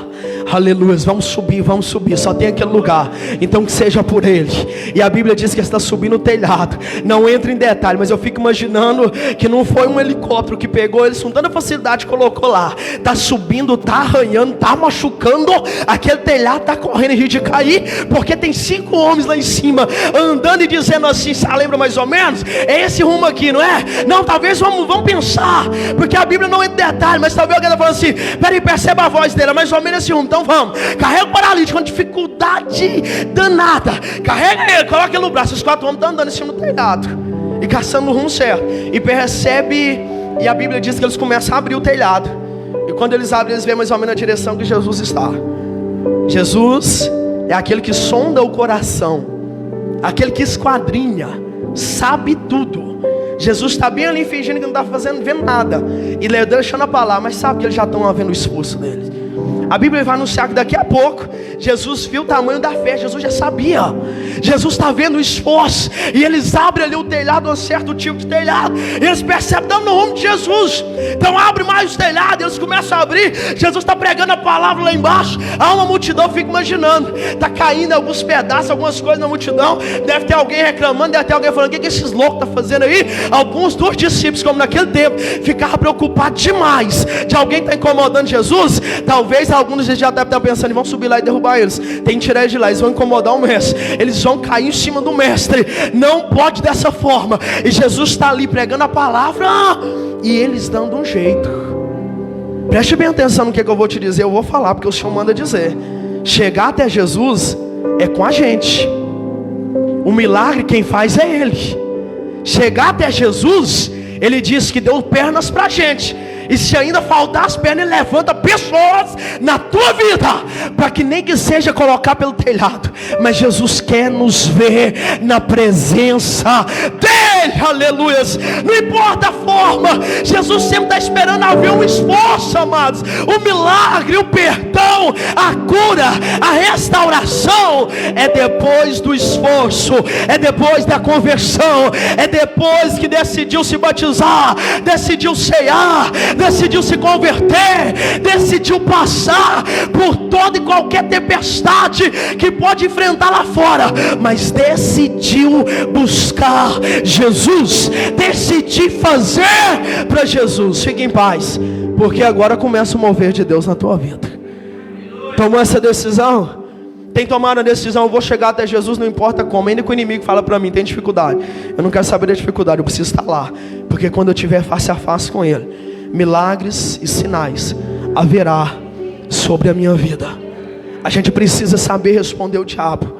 Speaker 2: Aleluia, vamos subir, só tem aquele lugar, então que seja por ele. E a Bíblia diz que ele está subindo o telhado. Não entra em detalhe, mas eu fico imaginando que não foi um helicóptero que pegou eles com tanta facilidade e colocou lá. Está subindo, está arranhando, está machucando, aquele telhado está correndo em risco de cair, porque tem 5 homens lá em cima, andando e dizendo assim, lembra mais ou menos? É esse rumo aqui, não é? Não, talvez vamos pensar, porque a Bíblia não entra em detalhe, mas talvez alguém está falando assim, peraí, perceba a voz dele, é mais ou menos esse rumo, então vamos, carrega o paralítico com dificuldade danada, carrega ele, coloca ele no braço, os 4 homens estão andando em cima do telhado, e caçando o rumo certo, e percebe, e a Bíblia diz que eles começam a abrir o telhado, e quando eles abrem, eles veem mais ou menos a direção que Jesus está. Jesus é aquele que sonda o coração, aquele que esquadrinha, sabe tudo. Jesus está bem ali fingindo que não está vendo nada, e deixando a palavra, mas sabe que eles já estão vendo o esforço deles. A Bíblia vai anunciar que daqui a pouco Jesus viu o tamanho da fé. Jesus já sabia. Jesus está vendo o esforço, e eles abrem ali o telhado, um certo tipo de telhado, e eles percebem, estão no rumo de Jesus. Então abre mais o telhado, eles começam a abrir. Jesus está pregando a palavra lá embaixo. Há uma multidão, eu fico imaginando, está caindo alguns pedaços, algumas coisas na multidão. Deve ter alguém reclamando, deve ter alguém falando, o que esses loucos estão fazendo aí? Alguns dos discípulos, como naquele tempo, ficavam preocupados demais de alguém estar incomodando Jesus. Talvez alguns já devem estar pensando, vão subir lá e derrubar eles, tem que tirar eles de lá, eles vão incomodar o mestre, eles vão cair em cima do mestre, não pode dessa forma. E Jesus está ali pregando a palavra, e eles dando um jeito. Preste bem atenção no que eu vou te dizer. Eu vou falar porque o Senhor manda dizer. Chegar até Jesus é com a gente, o milagre quem faz é Ele. Chegar até Jesus, Ele disse que deu pernas para a gente, e se ainda faltar as pernas, Ele levanta pessoas na tua vida, para que nem que seja colocar pelo telhado, mas Jesus quer nos ver na presença dEle, aleluia. Não importa a forma, Jesus sempre está esperando haver um esforço, amados. O milagre, o perdão, a cura, a restauração é depois do esforço, é depois da conversão, é depois que decidiu se batizar, decidiu ceiar, decidiu se converter, decidiu passar por toda e qualquer tempestade que pode enfrentar lá fora, mas decidiu buscar Jesus, decidir fazer para Jesus. Fique em paz, porque agora começa o mover de Deus na tua vida. Tomou essa decisão? Tem tomado a decisão, eu vou chegar até Jesus, não importa como. Ainda que o inimigo fala para mim, tem dificuldade, eu não quero saber da dificuldade, eu preciso estar lá, porque quando eu estiver face a face com Ele, milagres e sinais haverá sobre a minha vida. A gente precisa saber responder o diabo.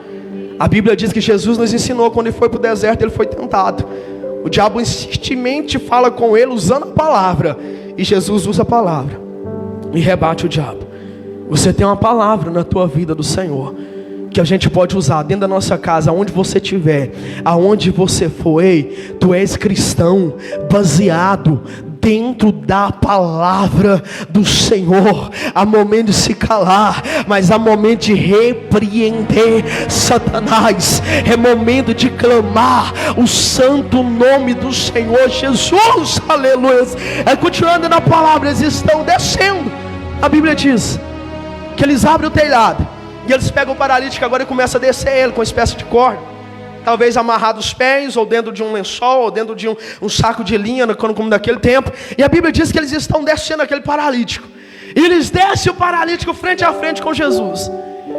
Speaker 2: A Bíblia diz que Jesus nos ensinou, quando Ele foi para o deserto, Ele foi tentado. O diabo insistentemente fala com Ele usando a palavra, e Jesus usa a palavra e rebate o diabo. Você tem uma palavra na tua vida do Senhor, que a gente pode usar dentro da nossa casa, aonde você estiver, aonde você for. Ei, tu és cristão baseado dentro da palavra do Senhor. Há momento de se calar, mas há momento de repreender Satanás. É momento de clamar o santo nome do Senhor Jesus, aleluia. Continuando na palavra, eles estão descendo. A Bíblia diz que eles abrem o telhado, e eles pegam o paralítico agora e começam a descer ele com uma espécie de corda, talvez amarrado os pés, ou dentro de um lençol, ou dentro de um saco de linha, como naquele tempo. E a Bíblia diz que eles estão descendo aquele paralítico, e eles descem o paralítico frente a frente com Jesus.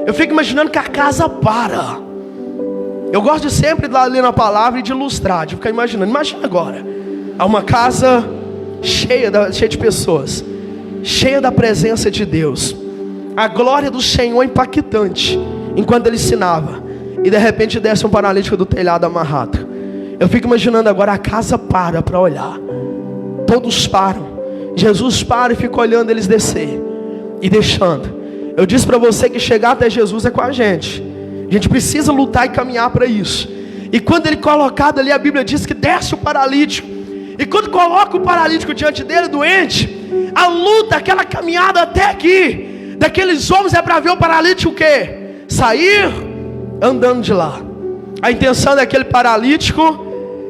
Speaker 2: Eu fico imaginando que a casa para. Eu gosto de sempre ler na palavra e de ilustrar, de ficar imaginando. Imagina agora, há uma casa cheia de pessoas, cheia da presença de Deus, a glória do Senhor impactante, enquanto Ele ensinava, e de repente desce um paralítico do telhado amarrado. Eu fico imaginando agora, a casa para olhar, todos param, Jesus para e fica olhando eles descer e deixando. Eu disse para você que chegar até Jesus é com a gente precisa lutar e caminhar para isso. E quando ele colocado ali, a Bíblia diz que desce o paralítico, e quando coloca o paralítico diante dele, doente, a luta, aquela caminhada até aqui daqueles homens é para ver o paralítico o quê? Sair andando de lá. A intenção daquele paralítico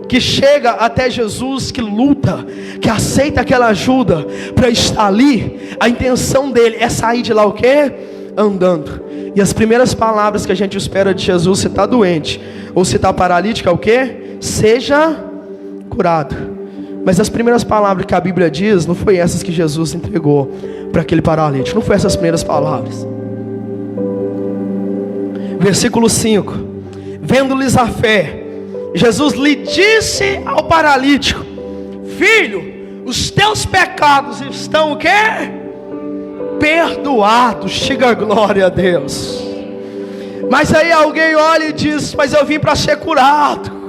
Speaker 2: que chega até Jesus, que luta, que aceita aquela ajuda para estar ali, a intenção dele é sair de lá o quê? andando. E as primeiras palavras que a gente espera de Jesus, se está doente ou se está paralítico, é o quê? Seja curado. Mas as primeiras palavras que a Bíblia diz, não foi essas que Jesus entregou para aquele paralítico. Não foi essas primeiras palavras. Versículo 5. Vendo-lhes a fé, Jesus lhe disse ao paralítico: filho, os teus pecados estão o quê? Perdoados. Diga glória a Deus. Mas aí alguém olha e diz: mas eu vim para ser curado.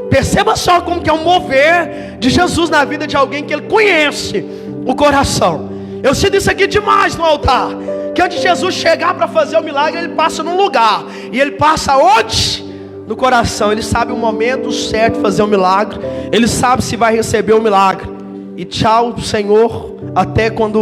Speaker 2: Perceba só como que é um mover de Jesus na vida de alguém que ele conhece o coração. Eu sinto isso aqui demais no altar, que antes de Jesus chegar para fazer o milagre, ele passa num lugar. E ele passa onde? No coração. Ele sabe o momento certo de fazer o milagre. Ele sabe se vai receber o milagre. E tchau, Senhor, até quando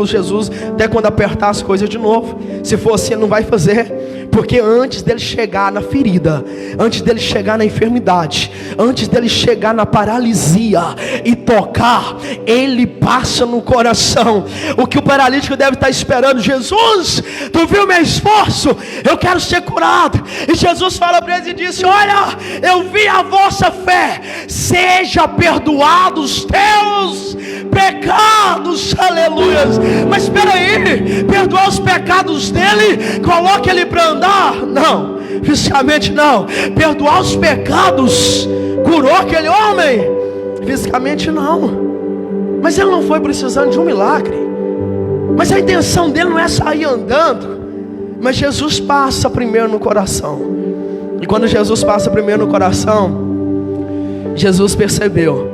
Speaker 2: apertar as coisas de novo. Se for assim, ele não vai fazer. Porque antes dele chegar na ferida, antes dele chegar na enfermidade, antes dele chegar na paralisia e tocar, ele passa no coração. O que o paralítico deve estar esperando: Jesus, tu viu meu esforço? Eu quero ser curado. E Jesus fala para ele e disse: olha, eu vi a vossa fé, seja perdoado os teus pecados. Aleluias. Mas espera aí, perdoar os pecados dele, coloca ele para andar? Não, fisicamente não. Perdoar os pecados curou aquele homem? Fisicamente não. Mas ele não foi precisando de um milagre. Mas a intenção dele não é sair andando. Mas Jesus passa primeiro no coração. E quando Jesus passa primeiro no coração, Jesus percebeu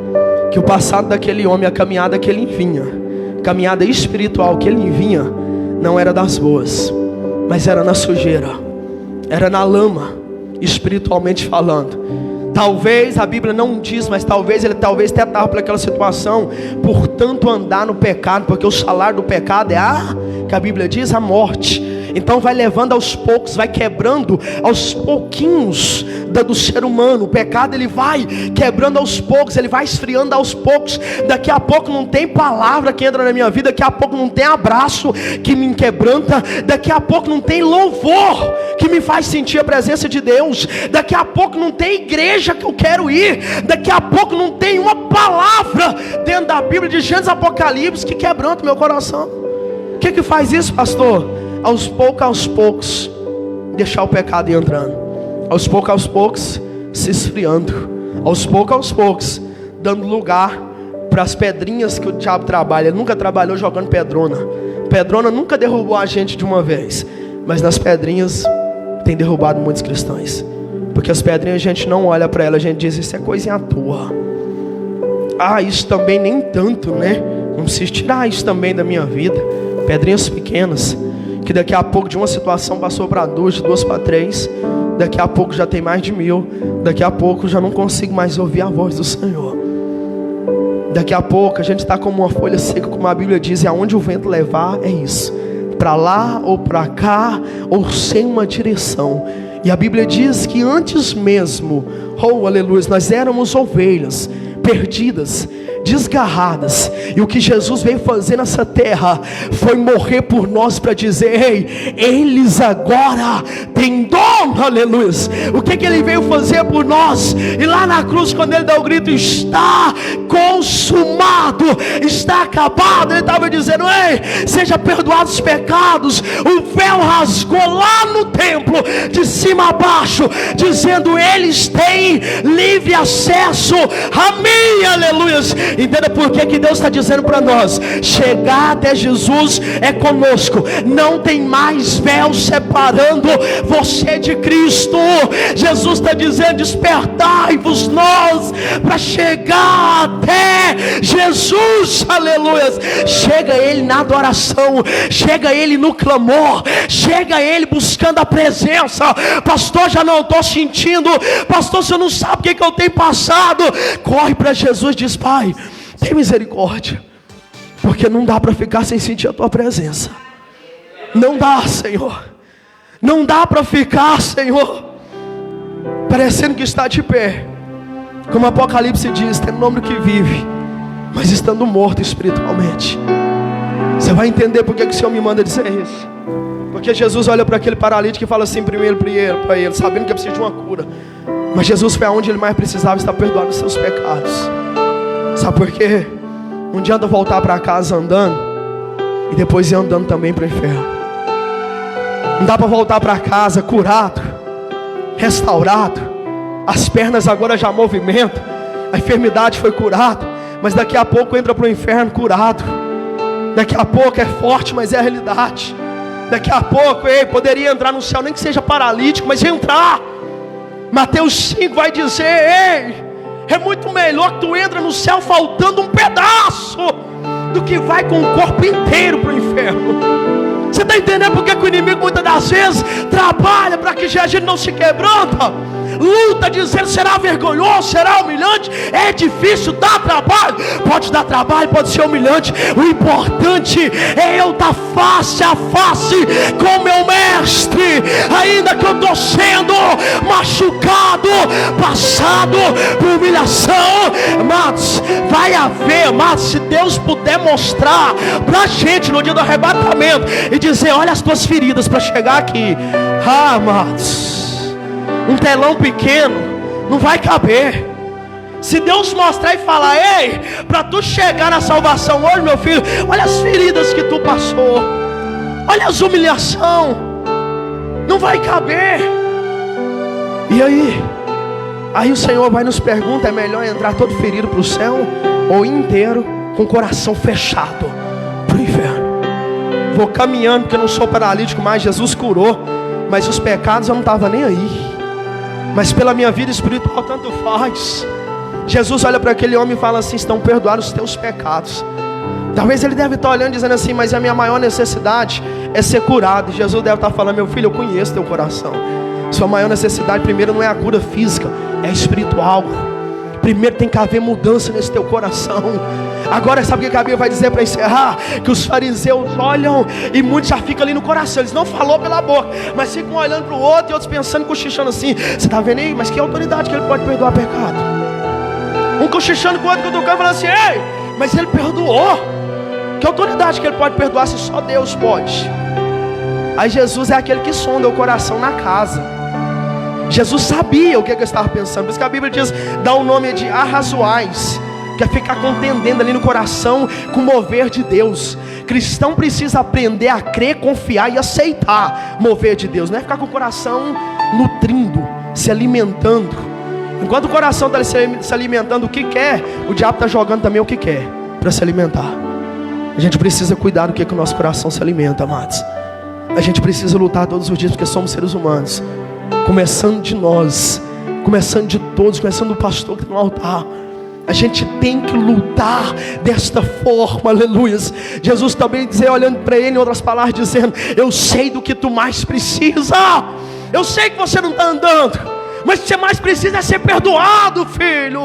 Speaker 2: que o passado daquele homem, a caminhada que ele vinha, a caminhada espiritual que ele vinha, não era das boas, mas era na sujeira, era na lama, espiritualmente falando. Talvez, a Bíblia não diz, mas talvez ele até estava por aquela situação, por tanto andar no pecado, porque o salário do pecado é que a Bíblia diz, a morte. Então vai levando aos poucos, vai quebrando aos pouquinhos do ser humano. O pecado ele vai quebrando aos poucos, ele vai esfriando aos poucos. Daqui a pouco não tem palavra que entra na minha vida, daqui a pouco não tem abraço que me quebranta, daqui a pouco não tem louvor que me faz sentir a presença de Deus, daqui a pouco não tem igreja que eu quero ir, daqui a pouco não tem uma palavra dentro da Bíblia de Gênesis, Apocalipse que quebranta o meu coração. O que faz isso, pastor? Aos poucos, deixar o pecado ir entrando. Aos poucos, se esfriando. Aos poucos, dando lugar para as pedrinhas que o diabo trabalha. Ele nunca trabalhou jogando pedrona. Pedrona nunca derrubou a gente de uma vez. Mas nas pedrinhas tem derrubado muitos cristãos. Porque as pedrinhas a gente não olha para elas, a gente diz: isso é coisinha tua. Isso também nem tanto, né? Não preciso tirar isso também da minha vida. Pedrinhas pequenas, que daqui a pouco de uma situação passou para duas, de duas para três, daqui a pouco já tem mais de 1000, daqui a pouco já não consigo mais ouvir a voz do Senhor. Daqui a pouco a gente está como uma folha seca, como a Bíblia diz, e aonde o vento levar é isso, para lá ou para cá, ou sem uma direção. E a Bíblia diz que antes mesmo, aleluia, nós éramos ovelhas perdidas, desgarradas, e o que Jesus veio fazer nessa terra foi morrer por nós para dizer: ei, eles agora têm dom, aleluia. O que ele veio fazer por nós? E lá na cruz, quando ele dá o grito: está consumado, está acabado, ele estava dizendo: ei, seja perdoados os pecados. O véu rasgou lá no templo, de cima a baixo, dizendo: eles têm livre acesso a mim, aleluia. Entenda por que Deus está dizendo para nós: chegar até Jesus é conosco. Não tem mais véu separando você de Cristo. Jesus está dizendo: despertai-vos nós para chegar até Jesus, aleluia. Chega Ele na adoração, chega Ele no clamor, chega Ele buscando a presença. Pastor, já não estou sentindo. Pastor, você não sabe o que eu tenho passado. Corre para Jesus, diz: Pai, tem misericórdia, porque não dá para ficar sem sentir a tua presença. Não dá, Senhor. Não dá para ficar, Senhor, parecendo que está de pé, como Apocalipse diz, tem nome que vive, mas estando morto espiritualmente. Você vai entender porque que o Senhor me manda dizer isso. Porque Jesus olha para aquele paralítico e fala assim primeiro para ele, sabendo que precisa de uma cura. Mas Jesus foi aonde ele mais precisava estar perdoando os seus pecados. Sabe por quê? Não adianta voltar para casa andando e depois ir andando também para o inferno. Não dá para voltar para casa curado, restaurado, as pernas agora já movimentam, a enfermidade foi curada, mas daqui a pouco entra para o inferno curado. Daqui a pouco é forte, mas é a realidade. Daqui a pouco, poderia entrar no céu, nem que seja paralítico, mas entrar. Mateus 5 vai dizer, é muito melhor que tu entra no céu faltando um pedaço, do que vai com o corpo inteiro para o inferno. Você está entendendo porque que o inimigo muitas das vezes trabalha para que a gente não se quebranta? Luta dizendo, será vergonhoso, será humilhante, é difícil, dá trabalho. Pode dar trabalho, pode ser humilhante. O importante é eu estar face a face com o meu mestre. Ainda que eu estou sendo machucado, passado por humilhação, mas vai haver, mas se Deus puder mostrar pra gente no dia do arrebatamento e dizer, olha as tuas feridas para chegar aqui, amados, um telão pequeno não vai caber. Se Deus mostrar e falar, para tu chegar na salvação hoje, meu filho, olha as feridas que tu passou, olha as humilhações, não vai caber. E aí o Senhor vai nos pergunta, é melhor entrar todo ferido para o céu ou inteiro com o coração fechado para o inferno? Vou caminhando porque eu não sou paralítico mais, Jesus curou, mas os pecados eu não estava nem aí. Mas pela minha vida espiritual tanto faz. Jesus olha para aquele homem e fala assim, estão perdoados os teus pecados. Talvez ele deve estar olhando dizendo assim, mas a minha maior necessidade é ser curado. E Jesus deve estar falando, meu filho, eu conheço teu coração. Sua maior necessidade primeiro não é a cura física, é espiritual. Primeiro tem que haver mudança nesse teu coração. Agora sabe o que a Bíblia vai dizer para encerrar? Que os fariseus olham e muitos já ficam ali no coração. Eles não falou pela boca, mas ficam olhando para o outro e outros pensando, cochichando assim, você está vendo aí? Mas que autoridade que ele pode perdoar pecado? Um cochichando com o outro, cutucando, falando assim, mas ele perdoou. Que autoridade que ele pode perdoar se só Deus pode? Aí Jesus é aquele que sonda o coração na casa. Jesus sabia o que eu estava pensando. Por isso que a Bíblia diz, dá o nome de arrazoais, que é ficar contendendo ali no coração com o mover de Deus. Cristão precisa aprender a crer, confiar e aceitar mover de Deus. Não é ficar com o coração nutrindo, se alimentando. Enquanto o coração está se alimentando o que quer, o diabo está jogando também o que quer para se alimentar. A gente precisa cuidar do que o nosso coração se alimenta, amados. A gente precisa lutar todos os dias porque somos seres humanos. Começando de nós, começando de todos, começando do pastor que está no altar. A gente tem que lutar desta forma, aleluias. Jesus também dizia, olhando para ele, em outras palavras, dizendo, eu sei do que tu mais precisa. Eu sei que você não está andando, mas o que você mais precisa é ser perdoado, filho.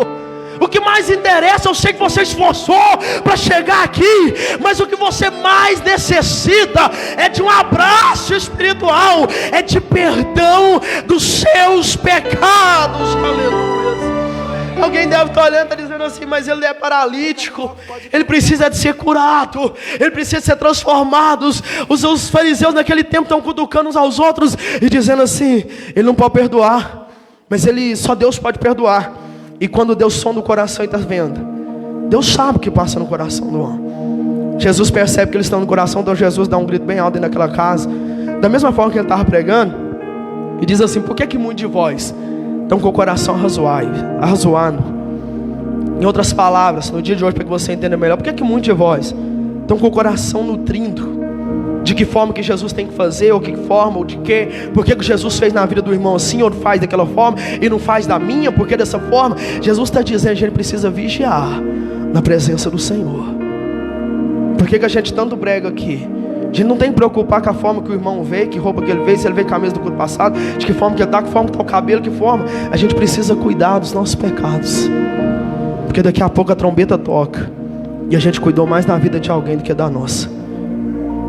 Speaker 2: O que mais interessa, eu sei que você esforçou para chegar aqui, mas o que você mais necessita é de um abraço espiritual, é de perdão dos seus pecados, aleluia. Alguém deve estar olhando e dizendo assim, mas ele é paralítico, ele precisa de ser curado, ele precisa ser transformado. Os fariseus naquele tempo estão cutucando uns aos outros e dizendo assim, ele não pode perdoar, mas só Deus pode perdoar. E quando Deus sonda o coração e está vendo, Deus sabe o que passa no coração do homem. Jesus percebe que eles estão no coração, então Jesus dá um grito bem alto dentro daquela casa, da mesma forma que ele estava pregando, e diz assim, por que muitos de vós estão com o coração arrazoado? Em outras palavras, no dia de hoje, para que você entenda melhor, por que muitos de vós estão com o coração nutrindo? De que forma que Jesus tem que fazer, ou que forma, ou de quê? Por que Jesus fez na vida do irmão assim, ou faz daquela forma, e não faz da minha, porque dessa forma? Jesus está dizendo que a gente precisa vigiar na presença do Senhor. Por que a gente tanto brega aqui? A gente não tem que preocupar com a forma que o irmão veio, que roupa que ele veio, se ele veio com a camisa do culto passado, de que forma que ele está, que forma que está o cabelo, que forma. A gente precisa cuidar dos nossos pecados, porque daqui a pouco a trombeta toca, e a gente cuidou mais da vida de alguém do que da nossa.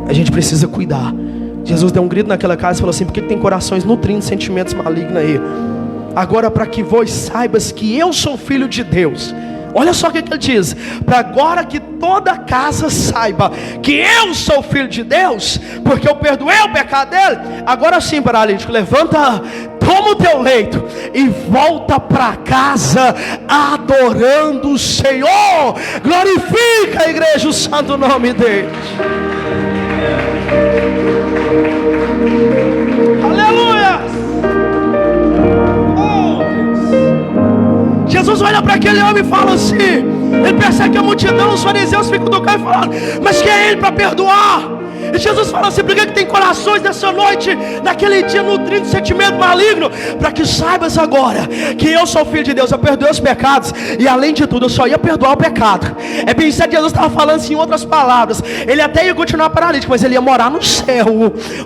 Speaker 2: A gente precisa cuidar. Jesus deu um grito naquela casa e falou assim, por que tem corações nutrindo sentimentos malignos aí? Agora para que vós saibas que eu sou filho de Deus, Olha só o que ele diz: para agora que toda a casa saiba que eu sou filho de Deus, porque eu perdoei o pecado dele. Agora sim, paralítico, levanta, toma o teu leito e volta para casa adorando o Senhor. Glorifica a igreja o santo nome dele. Aleluia! Oh, Deus. Jesus olha para aquele homem e fala assim, ele percebe que a multidão, os fariseus ficam do carro e falam: mas quem é ele para perdoar? E Jesus fala assim: por que tem corações nessa noite, naquele dia, nutrindo sentimento maligno? Para que saibas agora que eu sou filho de Deus, eu perdoei os pecados, e além de tudo eu só ia perdoar o pecado. É bem certo, Jesus estava falando assim, em outras palavras, ele até ia continuar paralítico, mas ele ia morar no céu.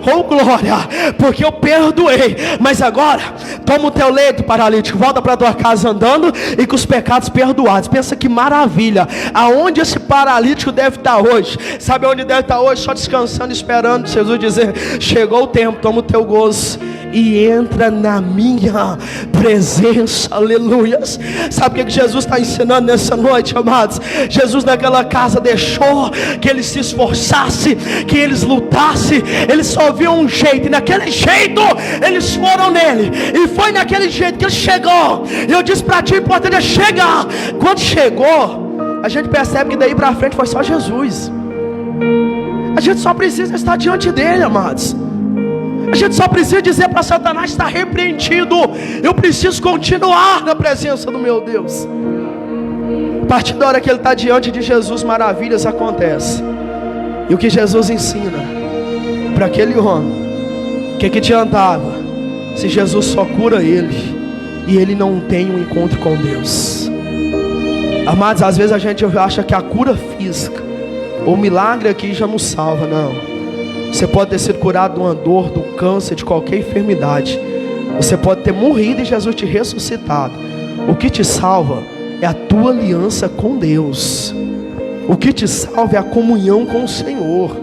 Speaker 2: Oh glória, porque eu perdoei. Mas agora, toma o teu leito, paralítico, volta para tua casa andando e com os pecados perdoados. Pensa que maravilha. Aonde esse paralítico deve estar hoje? Sabe onde deve estar hoje? Só descansando, esperando Jesus dizer: chegou o tempo, toma o teu gozo e entra na minha presença. Aleluias. Sabe o que Jesus está ensinando nessa noite, amados? Jesus naquela casa deixou que eles se esforçassem, que eles lutassem. Eles só viam um jeito, e naquele jeito eles foram nele, e foi naquele jeito que ele chegou. E eu disse para ti, o importante é chegar. Quando chegou, a gente percebe que daí para frente foi só Jesus. A gente só precisa estar diante dele, amados. A gente só precisa dizer para Satanás: está repreendido. Eu preciso continuar na presença do meu Deus. A partir da hora que ele está diante de Jesus, maravilhas acontecem. E o que Jesus ensina para aquele homem: o que adiantava se Jesus só cura ele e ele não tem um encontro com Deus? Amados, às vezes a gente acha que a cura física, o milagre aqui já nos salva. Não. Você pode ter sido curado de uma dor, do câncer, de qualquer enfermidade. Você pode ter morrido e Jesus te ressuscitado. O que te salva é a tua aliança com Deus. O que te salva é a comunhão com o Senhor.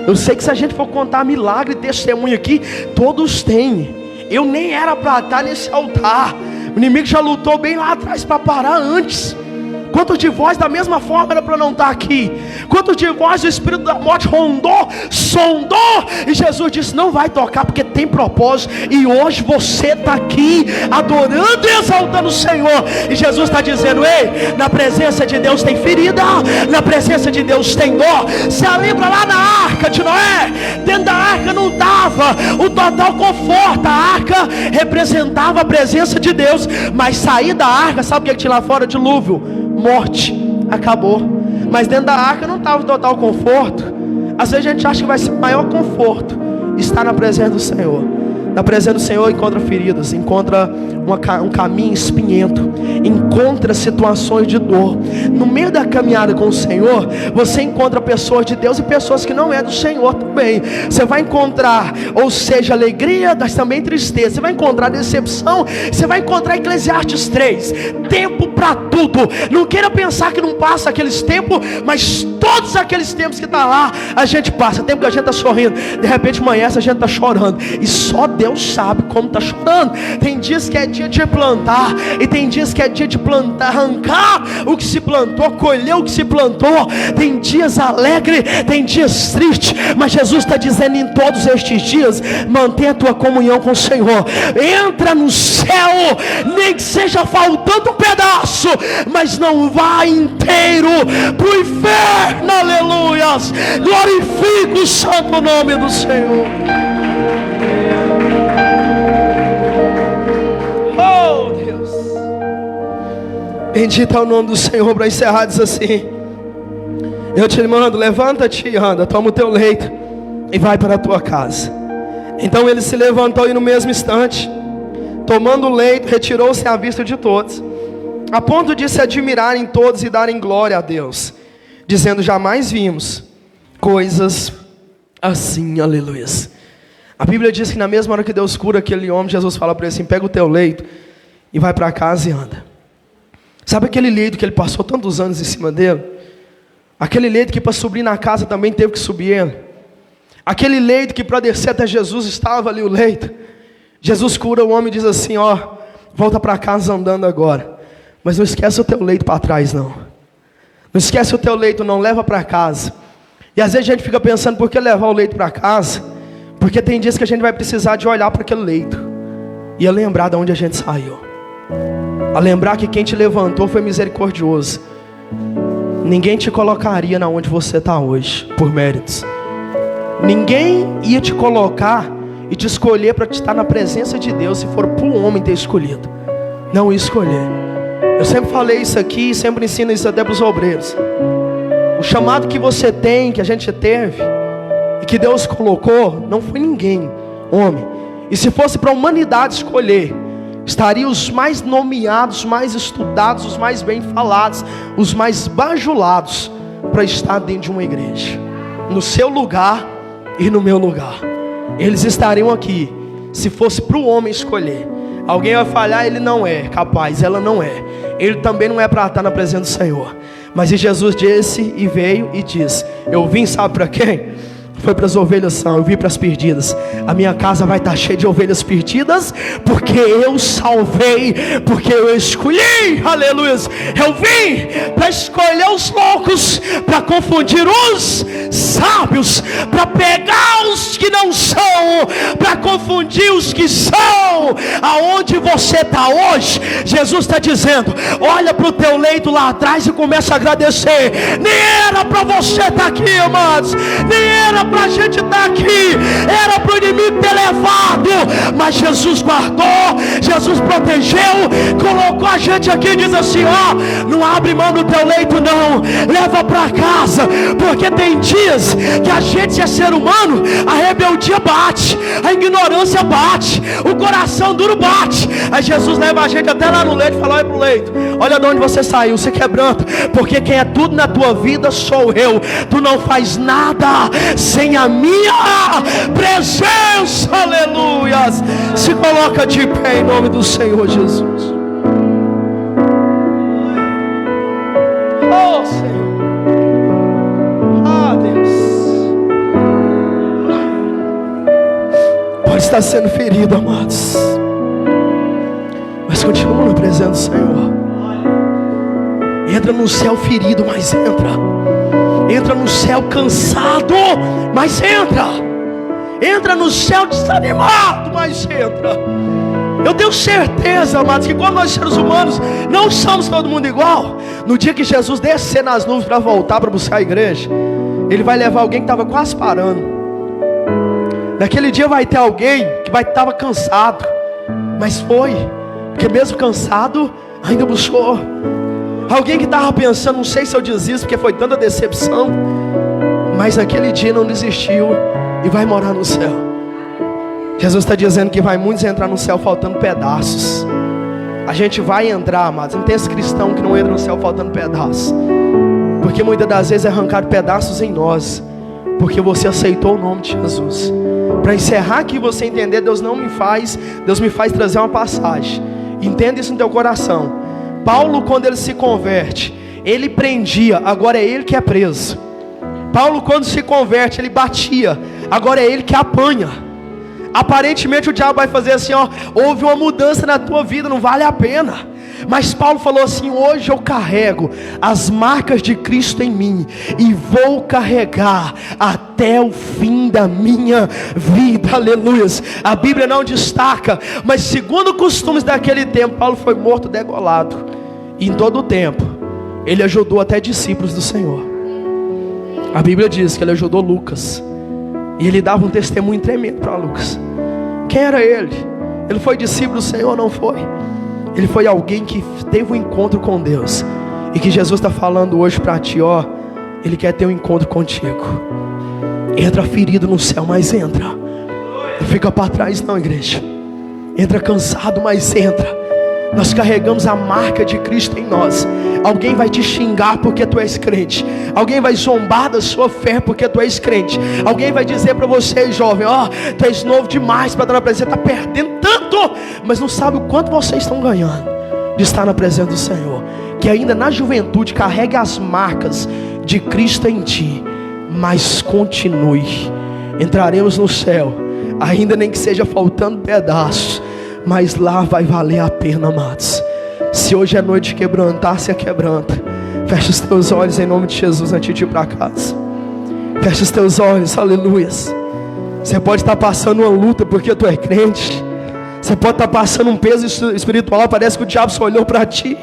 Speaker 2: Eu sei que se a gente for contar milagre e testemunho aqui, todos têm. Eu nem era para estar nesse altar. O inimigo já lutou bem lá atrás para parar antes. Quantos de vós da mesma forma era para não estar aqui? Quantos de vós o espírito da morte rondou, sondou, e Jesus disse: não vai tocar porque tem propósito. E hoje você está aqui adorando e exaltando o Senhor. E Jesus está dizendo: ei, na presença de Deus tem ferida, na presença de Deus tem dor. Você lembra lá na arca de Noé? Dentro da arca não estava o total conforto. A arca representava a presença de Deus, mas sair da arca, sabe o que tinha lá fora? Dilúvio, morte, acabou. Mas dentro da arca não estava o total conforto. Às vezes a gente acha que vai ser o maior conforto estar na presença do Senhor. Na presença do Senhor encontra feridas, encontra um caminho espinhento, encontra situações de dor. No meio da caminhada com o Senhor, você encontra pessoas de Deus e pessoas que não é do Senhor também. Você vai encontrar, ou seja, alegria, mas também tristeza. Você vai encontrar decepção. Você vai encontrar Eclesiastes 3, tempo para tudo. Não queira pensar que não passa aqueles tempos, mas todos aqueles tempos que está lá, a gente passa. Tempo que a gente está sorrindo, de repente amanhece, a gente está chorando, e só Deus sabe como está chorando. Tem dias que é dia de plantar, e tem dias que é dia de plantar, arrancar o que se plantou, colher o que se plantou. Tem dias alegres, tem dias tristes, mas Jesus está dizendo: em todos estes dias, mantenha a tua comunhão com o Senhor. Entra no céu, nem que seja faltando um pedaço, mas não vá inteiro para o inferno. Aleluias. Glorifica o santo nome do Senhor. Oh Deus, bendito é o nome do Senhor. Para encerrar, diz assim: eu te mando, levanta-te e anda, toma o teu leito e vai para a tua casa. Então ele se levantou e no mesmo instante, tomando o leito, retirou-se à vista de todos, a ponto de se admirarem todos e darem glória a Deus, dizendo: jamais vimos coisas assim. Aleluia. A Bíblia diz que na mesma hora que Deus cura aquele homem, Jesus fala para ele assim: pega o teu leito e vai para casa e anda. Sabe aquele leito que ele passou tantos anos em cima dele? Aquele leito que para subir na casa também teve que subir ele. Aquele leito que para descer até Jesus estava ali o leito. Jesus cura o homem e diz assim: ó, volta para casa andando agora. Mas não esquece o teu leito para trás, não. Não esquece o teu leito, não. Leva para casa. E às vezes a gente fica pensando, por que levar o leito para casa? Porque tem dias que a gente vai precisar de olhar para aquele leito e a lembrar de onde a gente saiu. A lembrar que quem te levantou foi misericordioso. Ninguém te colocaria na onde você está hoje por méritos. Ninguém ia te colocar e te escolher para estar na presença de Deus se for para o homem ter escolhido. Não escolher. Eu sempre falei isso aqui, sempre ensino isso até para os obreiros. O chamado que você tem, que a gente teve e que Deus colocou, não foi ninguém, homem. E se fosse para a humanidade escolher, estariam os mais nomeados, os mais estudados, os mais bem falados, os mais bajulados para estar dentro de uma igreja, no seu lugar e no meu lugar. Eles estariam aqui. Se fosse para o homem escolher, alguém vai falhar, ele não é capaz, ela não é. Ele também não é para estar na presença do Senhor. Mas Jesus disse e veio e disse: eu vim, sabe para quem? Foi para as ovelhas são, eu vim para as perdidas. A minha casa vai estar cheia de ovelhas perdidas, porque eu salvei, porque eu escolhi, aleluia. Eu vim para escolher os loucos, para confundir os sábios, para pegar os que não são, para confundir os que são. Aonde você está hoje, Jesus está dizendo: olha para o teu leito lá atrás e começa a agradecer. Nem era para você estar aqui, amados, nem era para a gente estar aqui, era para o inimigo ter levado, mas Jesus guardou, Jesus protegeu, colocou a gente aqui e diz assim: ó, não abre mão do teu leito não, leva para casa, porque tem dias que a gente é ser humano, a rebeldia bate, a ignorância bate, o coração duro bate, aí Jesus leva a gente até lá no leito e fala: olha para o leito, olha de onde você saiu, se quebranta, porque quem é tudo na tua vida sou eu, tu não faz nada sem a minha presença, aleluias. Se coloca de pé em nome do Senhor Jesus. Oh Senhor, ah Deus, pode estar sendo ferido, amados, mas continua na presença do Senhor. Entra no céu ferido, mas entra no céu cansado, mas entra no céu desanimado, mas entra. Eu tenho certeza, amados, que quando nós seres humanos não somos todo mundo igual, no dia que Jesus descer nas nuvens para voltar para buscar a igreja, Ele vai levar alguém que estava quase parando. Naquele dia vai ter alguém que estava cansado, mas foi, porque mesmo cansado ainda buscou. Alguém que estava pensando: não sei se eu desisto, porque foi tanta decepção, mas naquele dia não desistiu e vai morar no céu. Jesus está dizendo que vai muitos entrar no céu faltando pedaços. A gente vai entrar, amados. Não tem esse cristão que não entra no céu faltando pedaços, porque muitas das vezes é arrancado pedaços em nós, porque você aceitou o nome de Jesus. Para encerrar aqui, você entender, Deus me faz trazer uma passagem. Entenda isso no teu coração. Paulo, quando ele se converte, ele prendia, agora é ele que é preso. Paulo, quando se converte, ele batia, agora é ele que apanha. Aparentemente o diabo vai fazer assim: ó, houve uma mudança na tua vida, não vale a pena. Mas Paulo falou assim: hoje eu carrego as marcas de Cristo em mim, e vou carregar até o fim da minha vida, aleluias. A Bíblia não destaca, mas segundo costumes daquele tempo, Paulo foi morto degolado. E em todo o tempo ele ajudou até discípulos do Senhor. A Bíblia diz que ele ajudou Lucas, e ele dava um testemunho tremendo para Lucas. Quem era ele? Ele foi discípulo do Senhor? Não foi. Ele foi alguém que teve um encontro com Deus, e que Jesus está falando hoje para ti, ó, Ele quer ter um encontro contigo. Entra ferido no céu, mas entra. Não fica para trás não, igreja. Entra cansado, mas entra. Nós carregamos a marca de Cristo em nós. Alguém vai te xingar porque tu és crente. Alguém vai zombar da sua fé porque tu és crente. Alguém vai dizer para você, jovem: ó, tu és novo demais para estar na presença, está perdendo tanto, mas não sabe o quanto vocês estão ganhando de estar na presença do Senhor. Que ainda na juventude carregue as marcas de Cristo em ti, mas continue. Entraremos no céu, ainda nem que seja faltando pedaços, mas lá vai valer a pena, amados. Se hoje é noite de quebrantar, se quebranta. Fecha os teus olhos em nome de Jesus antes de ir para casa. Fecha os teus olhos, aleluias. Você pode estar passando uma luta porque tu é crente. Você pode estar passando um peso espiritual, parece que o diabo só olhou para ti.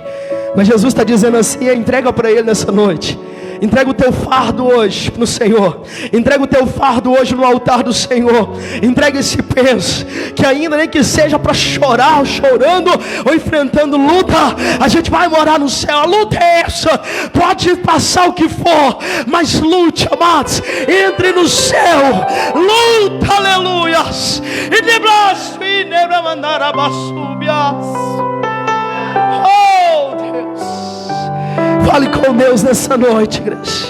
Speaker 2: Mas Jesus está dizendo assim: entrega para Ele nessa noite. Entrega o teu fardo hoje no Senhor. Entrega o teu fardo hoje no altar do Senhor. Entrega esse peso, que ainda nem que seja para chorar, chorando ou enfrentando luta, a gente vai morar no céu. A luta é essa. Pode passar o que for, mas lute, amados. Entre no céu. Luta, aleluias. E de braço e de mandar abaixubias. Oh, Deus. Fale com Deus nessa noite, igreja.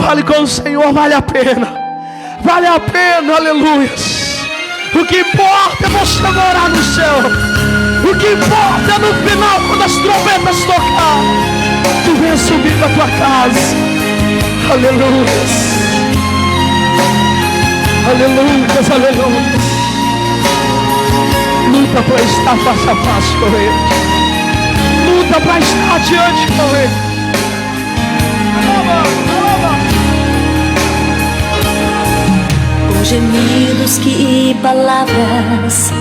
Speaker 2: Fale com o Senhor, vale a pena. Vale a pena, aleluia. O que importa é você morar no céu. O que importa é no final, quando as trombetas tocar, tu venha subir para tua casa. Aleluia. Aleluia, aleluia. Luta para estar face a face com Ele. Luta para estar diante com Ele.
Speaker 8: Com gemidos que palavras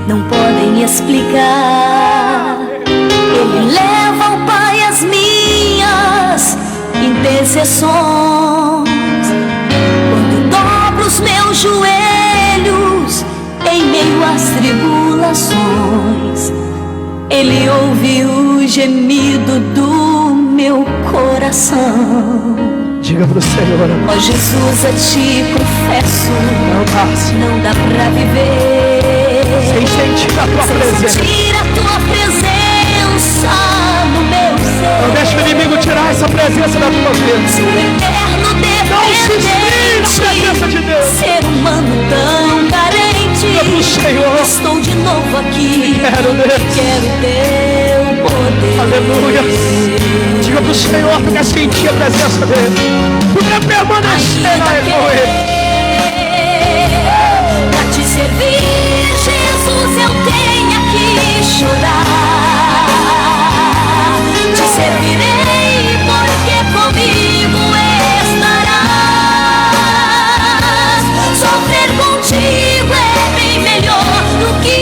Speaker 8: não podem explicar, Ele leva ao Pai as minhas intercessões. Quando dobro os meus joelhos em meio às tribulações, Ele ouve o gemido do meu coração.
Speaker 2: Diga pro Senhor,
Speaker 8: ó Jesus, a ti confesso, não dá pra viver
Speaker 2: sem sentir a tua presença.
Speaker 8: Sentir a tua presença no meu ser.
Speaker 2: Não deixa o inimigo tirar essa presença da tua vida.
Speaker 8: Sou eterno dependente,
Speaker 2: presença de Deus.
Speaker 8: Ser humano tão carente.
Speaker 2: Diga pro Senhor,
Speaker 8: estou de novo aqui.
Speaker 2: Quero teu
Speaker 8: poder.
Speaker 2: Aleluia. Diga pro Senhor, tu quer sentir a presença dele. Tu quer permanecer com Ele.
Speaker 8: Pra te servir, Jesus, eu tenho que chorar. Te servirei porque comigo estarás. Sofrer contigo é bem melhor do que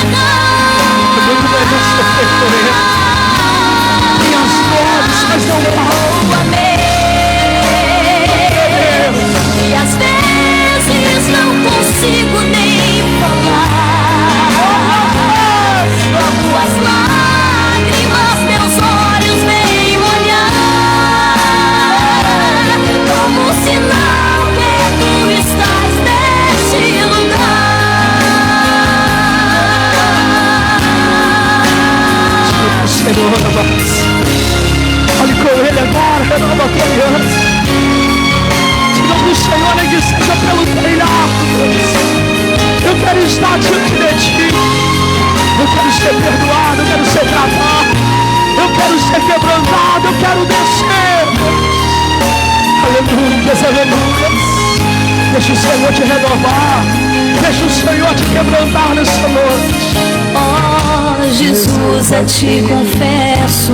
Speaker 8: errar.
Speaker 2: Muito melhor sofrer com Ele. Mas não
Speaker 8: vou amei. E às vezes não consigo nem falar. Logo as lágrimas meus olhos vêm molhar, como sinal que tu estás neste lugar.
Speaker 2: Senhor, fale com Ele agora, renova a tua aliança. Diga pro Senhor, nem que seja pelo telhado. Eu quero estar diante de Ti. Eu quero ser perdoado, eu quero ser tratado. Eu quero ser quebrantado, eu quero descer. Aleluia, aleluia. Deixa o Senhor te renovar. Deixa o Senhor te quebrantar nessa noite.
Speaker 8: Oh, Jesus, a ti confesso,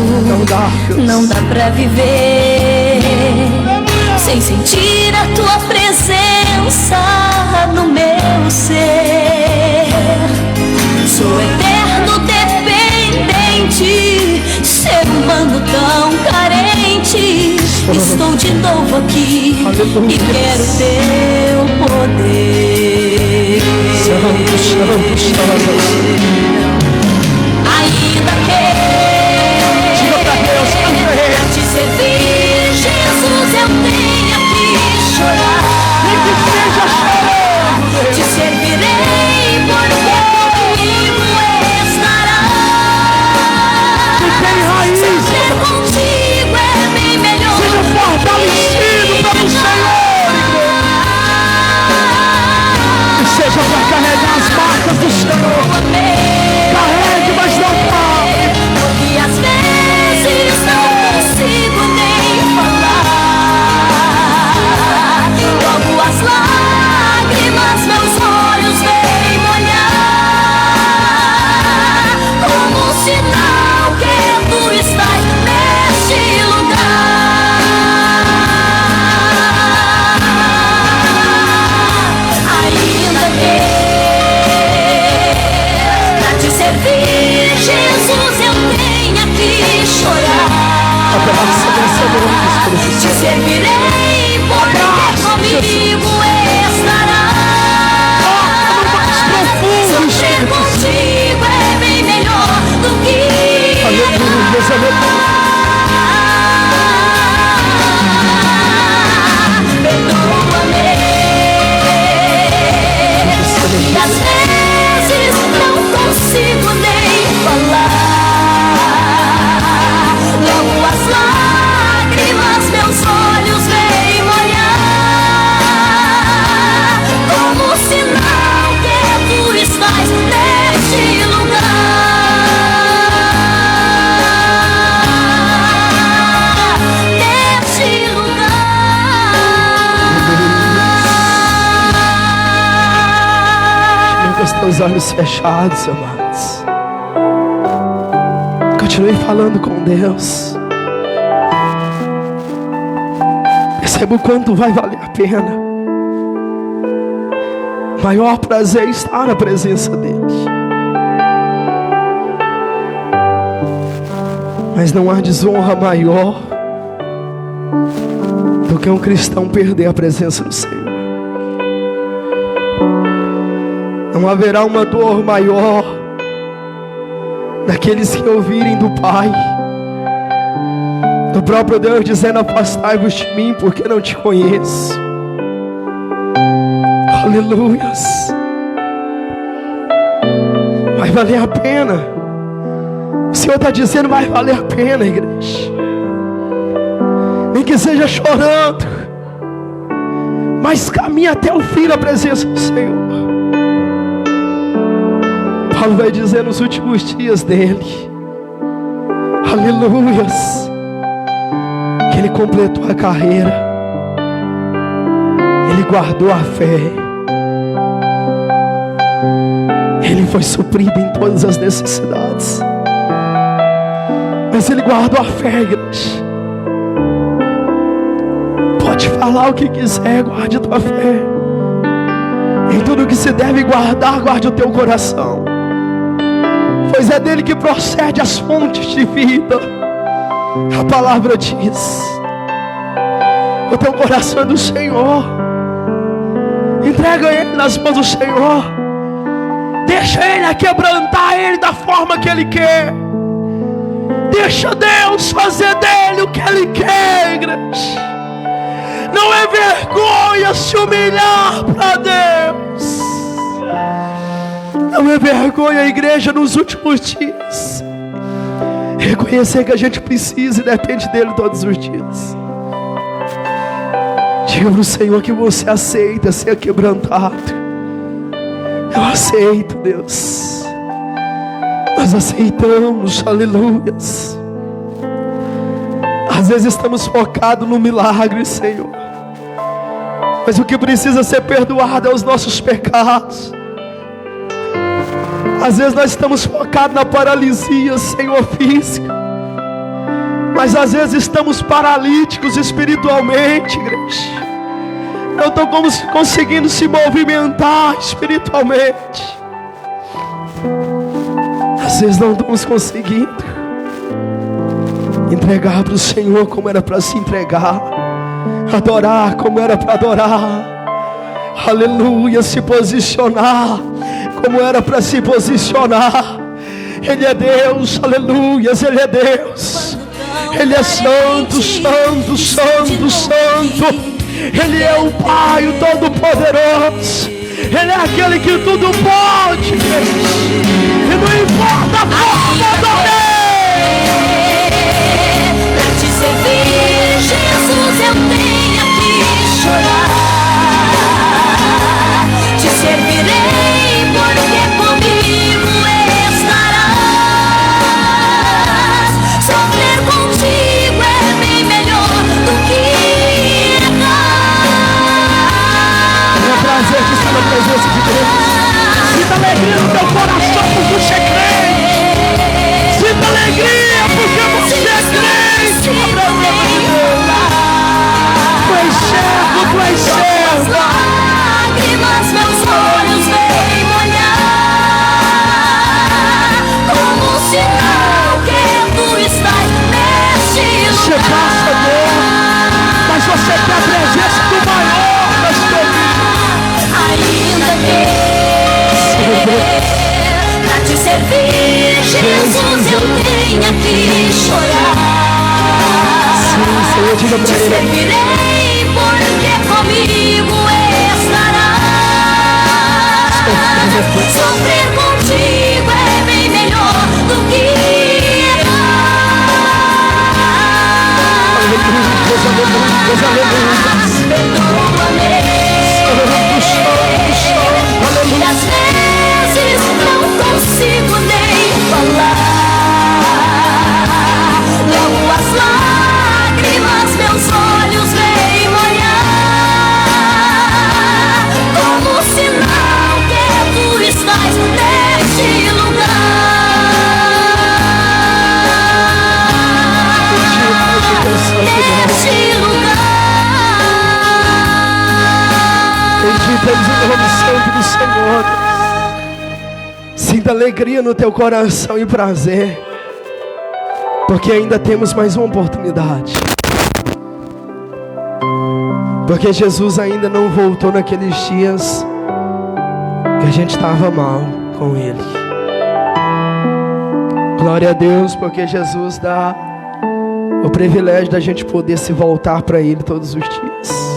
Speaker 8: não dá pra viver sem sentir a tua presença no meu ser. Sou eterno dependente, ser humano tão carente. Estou de novo aqui e quero teu poder. Ainda que
Speaker 2: diga pra Deus,
Speaker 8: pra te servir, Jesus, eu tenho que chorar.
Speaker 2: Nem que seja chorando,
Speaker 8: te servirei porque comigo estarás.
Speaker 2: Tu tem raiz.
Speaker 8: Ser contigo é bem melhor.
Speaker 2: Seja fortalecido pelo Senhor, e seja para carregar as marcas do Senhor. Carregue, mas não pare. seus olhos fechados, amados. Continue falando com Deus. Perceba o quanto vai valer a pena. O maior prazer é estar na presença dele. Mas não há desonra maior do que um cristão perder a presença do Senhor. Não haverá uma dor maior daqueles que ouvirem do Pai, do próprio Deus dizendo: afastai-vos de mim, porque não te conheço. Aleluias. Vai valer a pena. O Senhor está dizendo: vai valer a pena, igreja. Nem que seja chorando, mas caminhe até o fim na presença do Senhor. Paulo vai dizer nos últimos dias dele, aleluias, que ele completou a carreira, ele guardou a fé, ele foi suprido em todas as necessidades, mas ele guardou a fé, igreja. Pode falar o que quiser, guarde a tua fé. Em tudo que se deve guardar, guarde o teu coração, pois é dele que procede as fontes de vida. A palavra diz: o teu coração é do Senhor. Entrega ele nas mãos do Senhor. Deixa ele quebrantar ele da forma que ele quer. Deixa Deus fazer dele o que ele quer, igreja. Não é vergonha se humilhar para Deus. Não é vergonha, igreja, nos últimos dias reconhecer que a gente precisa e depende dele todos os dias. Diga para o Senhor que você aceita ser quebrantado. Eu aceito, Deus. Nós aceitamos, aleluias. Às vezes estamos focados no milagre, Senhor, mas o que precisa ser perdoado é os nossos pecados. Às vezes nós estamos focados na paralisia, Senhor, física, mas às vezes estamos paralíticos espiritualmente, igreja. Não estamos conseguindo se movimentar espiritualmente. Às vezes não estamos conseguindo entregar para o Senhor como era para se entregar, adorar como era para adorar, aleluia, se posicionar como era para se posicionar. Ele é Deus, aleluia, Ele é Deus. Ele é santo, santo, santo, santo. Ele é o Pai, o Todo-Poderoso. Ele é aquele que tudo pode, e não importa a forma do Deus.
Speaker 8: Pra te servir, Jesus, eu tenho que chorar. Te servirei, porque comigo estarás. Sofrer contigo é bem melhor do que errar.
Speaker 2: É um prazer que está na presença de Deus. Sinta alegria no teu coração porque você crê. Sinta alegria porque você crê. Tu és servo, tu és serva.
Speaker 8: Lágrimas meus olhos vêm molhar, como um sinal que tu estás neste lugar.
Speaker 2: Você passa dor, mas você tem a presença do maior das tuas vidas.
Speaker 8: Ainda que pra te servir, Jesus, eu tenho que chorar.
Speaker 2: Senhor, diga
Speaker 8: Te
Speaker 2: para ele:
Speaker 8: servirei, porque comigo estarás. Sofrer contigo é bem melhor do que errar. Perdoa-me, e às vezes não consigo nem falar. Logo as lágrimas meus olhos vêm
Speaker 2: Benditemos o nome santo do Senhor. Sinta alegria no teu coração e prazer, porque ainda temos mais uma oportunidade. Porque Jesus ainda não voltou naqueles dias que a gente estava mal com Ele. Glória a Deus, porque Jesus dá o privilégio da gente poder se voltar para Ele todos os dias.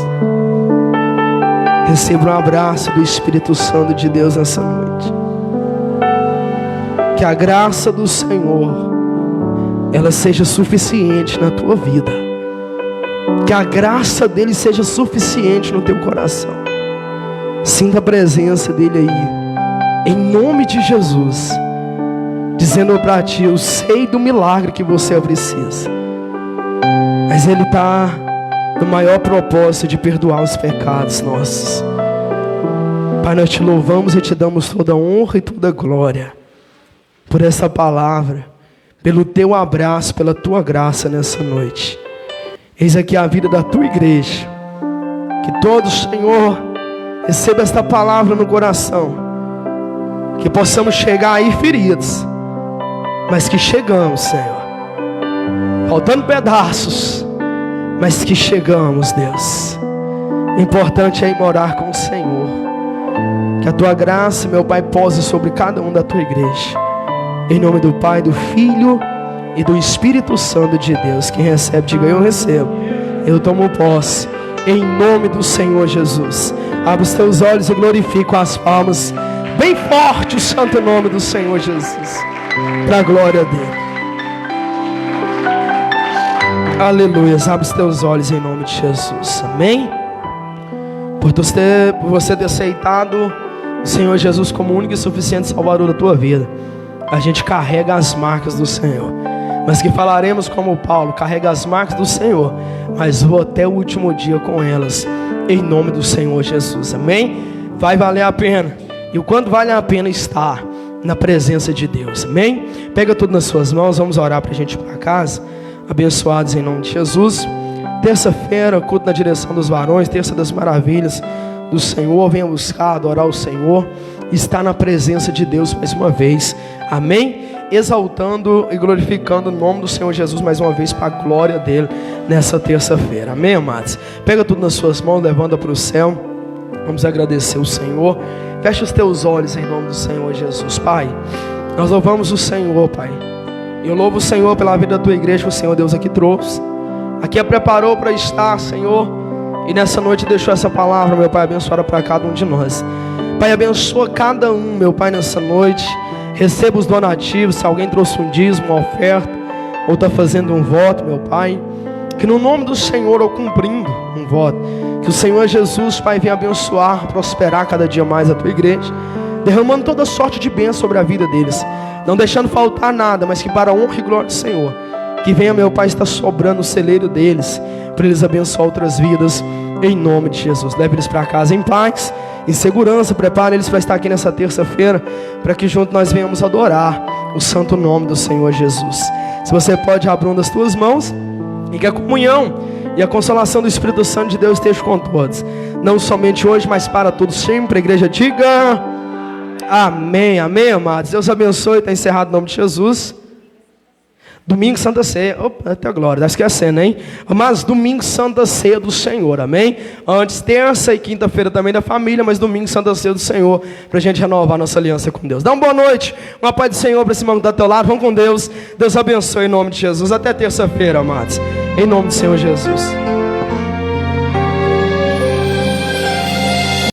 Speaker 2: Receba um abraço do Espírito Santo de Deus nessa noite. Que a graça do Senhor, ela seja suficiente na tua vida. Que a graça dele seja suficiente no teu coração. Sinta a presença dele aí, em nome de Jesus, dizendo para ti: eu sei do milagre que você precisa, mas ele está no maior propósito de perdoar os pecados nossos. Pai, nós te louvamos e te damos toda a honra e toda a glória por essa palavra, pelo teu abraço, pela tua graça nessa noite. Eis aqui a vida da tua igreja. Que todos, Senhor, receba esta palavra no coração. Que possamos chegar aí feridos, mas que chegamos, Senhor, faltando pedaços, mas que chegamos, Deus. O importante é ir morar com o Senhor. Que a tua graça, meu Pai, pose sobre cada um da tua igreja. Em nome do Pai, do Filho e do Espírito Santo de Deus. Quem recebe, diga: eu recebo. Eu tomo posse. Em nome do Senhor Jesus. Abre os teus olhos e glorifica com as palmas bem forte o santo nome do Senhor Jesus, para a glória dele. Aleluia. Abre os teus olhos em nome de Jesus. Amém. Por você ter aceitado o Senhor Jesus como único e suficiente Salvador da tua vida, a gente carrega as marcas do Senhor. Mas que falaremos como Paulo: carrega as marcas do Senhor, mas vou até o último dia com elas, em nome do Senhor Jesus. Amém? Vai valer a pena. E o quanto vale a pena estar na presença de Deus. Amém? Pega tudo nas suas mãos. Vamos orar para a gente ir para casa. Abençoados em nome de Jesus. Terça-feira, culto na direção dos varões, terça das maravilhas do Senhor. Venha buscar, adorar o Senhor, estar na presença de Deus mais uma vez. Amém? Exaltando e glorificando o nome do Senhor Jesus mais uma vez, para a glória dele nessa terça-feira. Amém, amados? Pega tudo nas suas mãos, levanta para o céu. Vamos agradecer o Senhor. Fecha os teus olhos em nome do Senhor Jesus. Pai, nós louvamos o Senhor, Pai. Eu louvo o Senhor pela vida da tua igreja que o Senhor Deus aqui trouxe, aqui a preparou para estar, Senhor. E nessa noite deixou essa palavra, meu Pai, abençoada para cada um de nós. Pai, abençoa cada um, meu Pai, nessa noite. Receba os donativos. Se alguém trouxe um dízimo, uma oferta, ou está fazendo um voto, meu Pai, que no nome do Senhor, ou cumprindo um voto, que o Senhor Jesus, Pai, venha abençoar, prosperar cada dia mais a tua igreja, derramando toda sorte de bênção sobre a vida deles, não deixando faltar nada, mas que para a honra e glória do Senhor, que venha, meu Pai, estar sobrando o celeiro deles, para eles abençoar outras vidas, em nome de Jesus. Leve eles para casa em paz, em segurança. Prepare eles para estar aqui nessa terça-feira, para que juntos nós venhamos adorar o santo nome do Senhor Jesus. Se você pode, abrir uma das tuas mãos, e que a comunhão e a consolação do Espírito Santo de Deus esteja com todos, não somente hoje, mas para todos sempre. A igreja diga amém, amém, amados. Deus abençoe. Está encerrado em nome de Jesus. Domingo, Santa Ceia. Opa, até a glória, está esquecendo, hein? Mas domingo, Santa Ceia do Senhor, amém? Antes, terça e quinta-feira também da família, mas domingo, Santa Ceia do Senhor, para a gente renovar nossa aliança com Deus. Dá uma boa noite, uma paz do Senhor para esse irmão que está ao teu lado. Vamos com Deus. Deus abençoe em nome de Jesus. Até terça-feira, amados, em nome do Senhor Jesus.